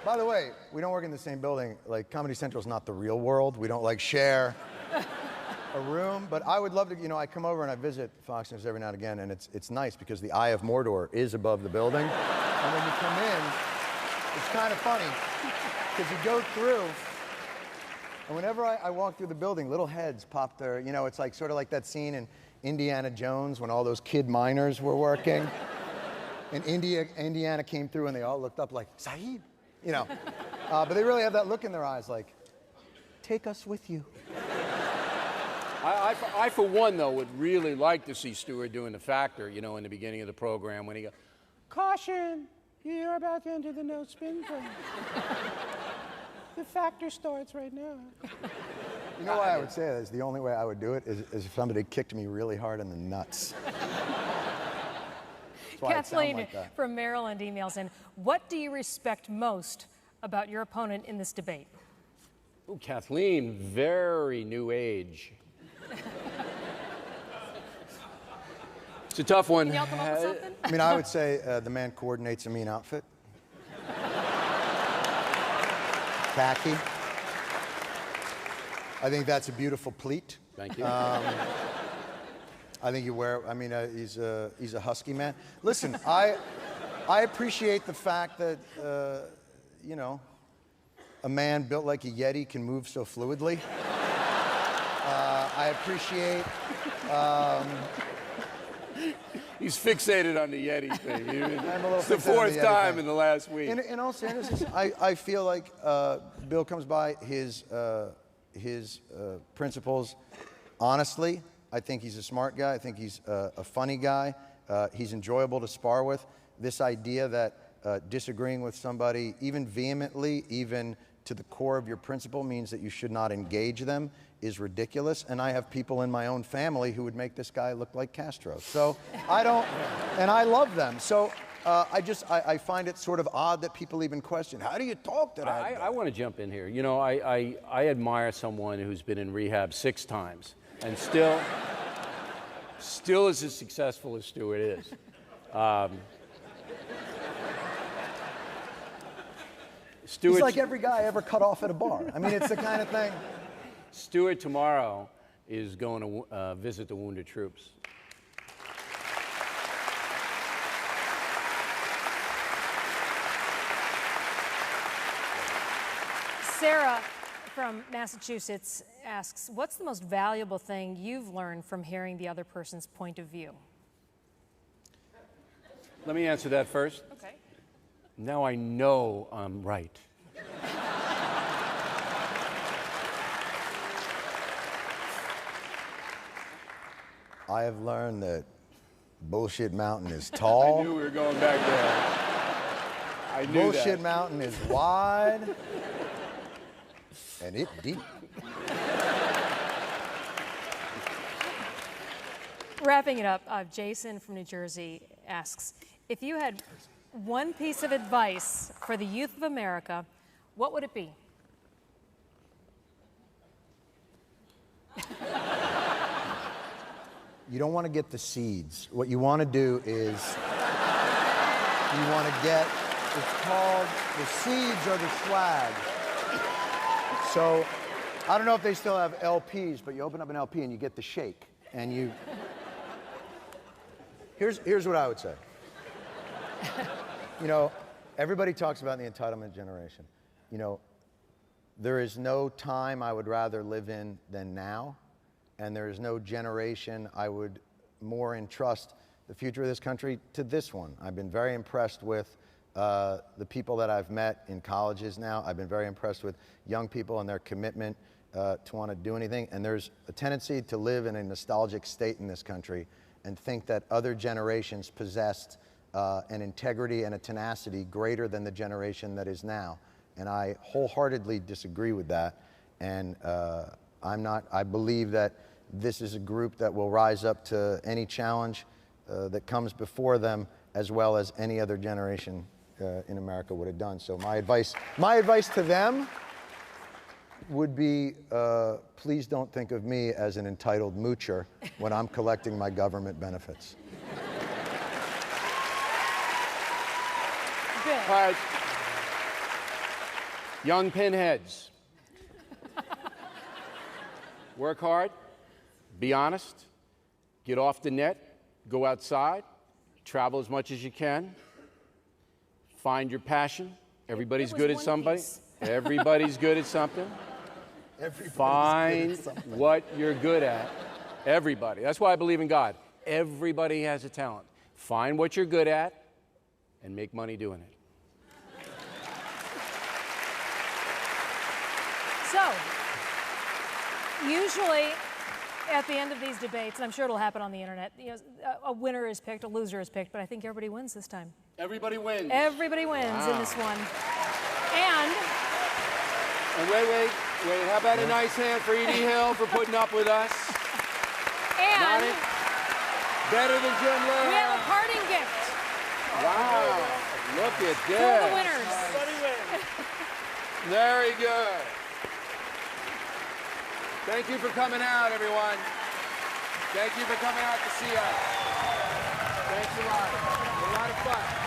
By the way, we don't work in the same building. Like, Comedy Central's not the real world. We don't, like, share a room. But I would love to, you know, I come over and I visit Fox News every now and again, and it's nice because the Eye of Mordor is above the building. And when you come in, it's kind of funny because you go through, and whenever I walk through the building, little heads pop there. You know, it's like sort of like that scene in Indiana Jones when all those kid miners were working. And Indiana came through and they all looked up like, Sahib, you know. But they really have that look in their eyes like, take us with you. I, for one, though, would really like to see Stewart doing the factor, you know, in the beginning of the program when he goes, caution, you're about to enter the no spin zone. The factor starts right now. You know why I would say that is the only way I would do it is if somebody kicked me really hard in the nuts. That's why I'd sound Kathleen like that. from Maryland emails in, what do you respect most about your opponent in this debate? Ooh, Kathleen, very new age. It's a tough one. Can y'all come up with something? I mean, I would say the man coordinates a mean outfit. Khaki. I think that's a beautiful pleat. Thank you. I think you wear, I mean, he's a husky man. Listen, I appreciate the fact that, you know, a man built like a Yeti can move so fluidly. I appreciate... He's fixated on the Yeti thing. I'm a little It's the fixated on the fourth Yeti time thing. in the last week. In all seriousness, I feel like Bill comes by his principles honestly. I think he's a smart guy. I think he's a funny guy. He's enjoyable to spar with. This idea that disagreeing with somebody, even vehemently, even to the core of your principle, means that you should not engage them is ridiculous. And I have people in my own family who would make this guy look like Castro. So I don't, and I love them. So I find it sort of odd that people even question, how do you talk to that guy? I want to jump in here. You know, I admire someone who's been in rehab 6 times and still is as successful as Stewart is. He's like every guy ever cut off at a bar. I mean, it's the kind of thing. Stewart tomorrow is going to visit the wounded troops. Sarah from Massachusetts asks, what's the most valuable thing you've learned from hearing the other person's point of view? Let me answer that first. Okay. Now I know I'm right. I have learned that Bullshit Mountain is tall. I knew we were going back there. I knew Bullshit that. Mountain is wide. And it deep. Wrapping it up, Jason from New Jersey asks, if you had one piece of advice for the youth of America, what would it be? You don't want to get the seeds. What you want to do is you want to get. It's called the seeds or the swag. So I don't know if they still have LPs, but you open up an LP and you get the shake. And you... Here's what I would say. You know, everybody talks about the entitlement generation. You know, there is no time I would rather live in than now, and there is no generation I would more entrust the future of this country to this one. I've been very impressed with the people that I've met in colleges now. I've been very impressed with young people and their commitment to want to do anything. And there's a tendency to live in a nostalgic state in this country and think that other generations possessed an integrity and a tenacity greater than the generation that is now. And I wholeheartedly disagree with that. And I believe that this is a group that will rise up to any challenge that comes before them, as well as any other generation in America would have done. So my advice to them would be, please don't think of me as an entitled moocher when I'm collecting my government benefits. Bill. All right. Young pinheads. Work hard, be honest, get off the net, go outside, travel as much as you can, find your passion. Everybody's good at somebody. Everybody's good at something. Find what you're good at. Everybody. That's why I believe in God. Everybody has a talent. Find what you're good at and make money doing it. So, usually at the end of these debates, and I'm sure it'll happen on the internet, you know, a winner is picked, a loser is picked, but I think everybody wins this time. Everybody wins. Everybody wins in this one. And wait. How about a nice hand for Edie Hill for putting up with us? And better than Jim Lehrer. we have a parting gift. Wow. Look at For this. the winners. Very good. Thank you for coming out, everyone. Thank you for coming out to see us. Thanks a lot. A lot of fun.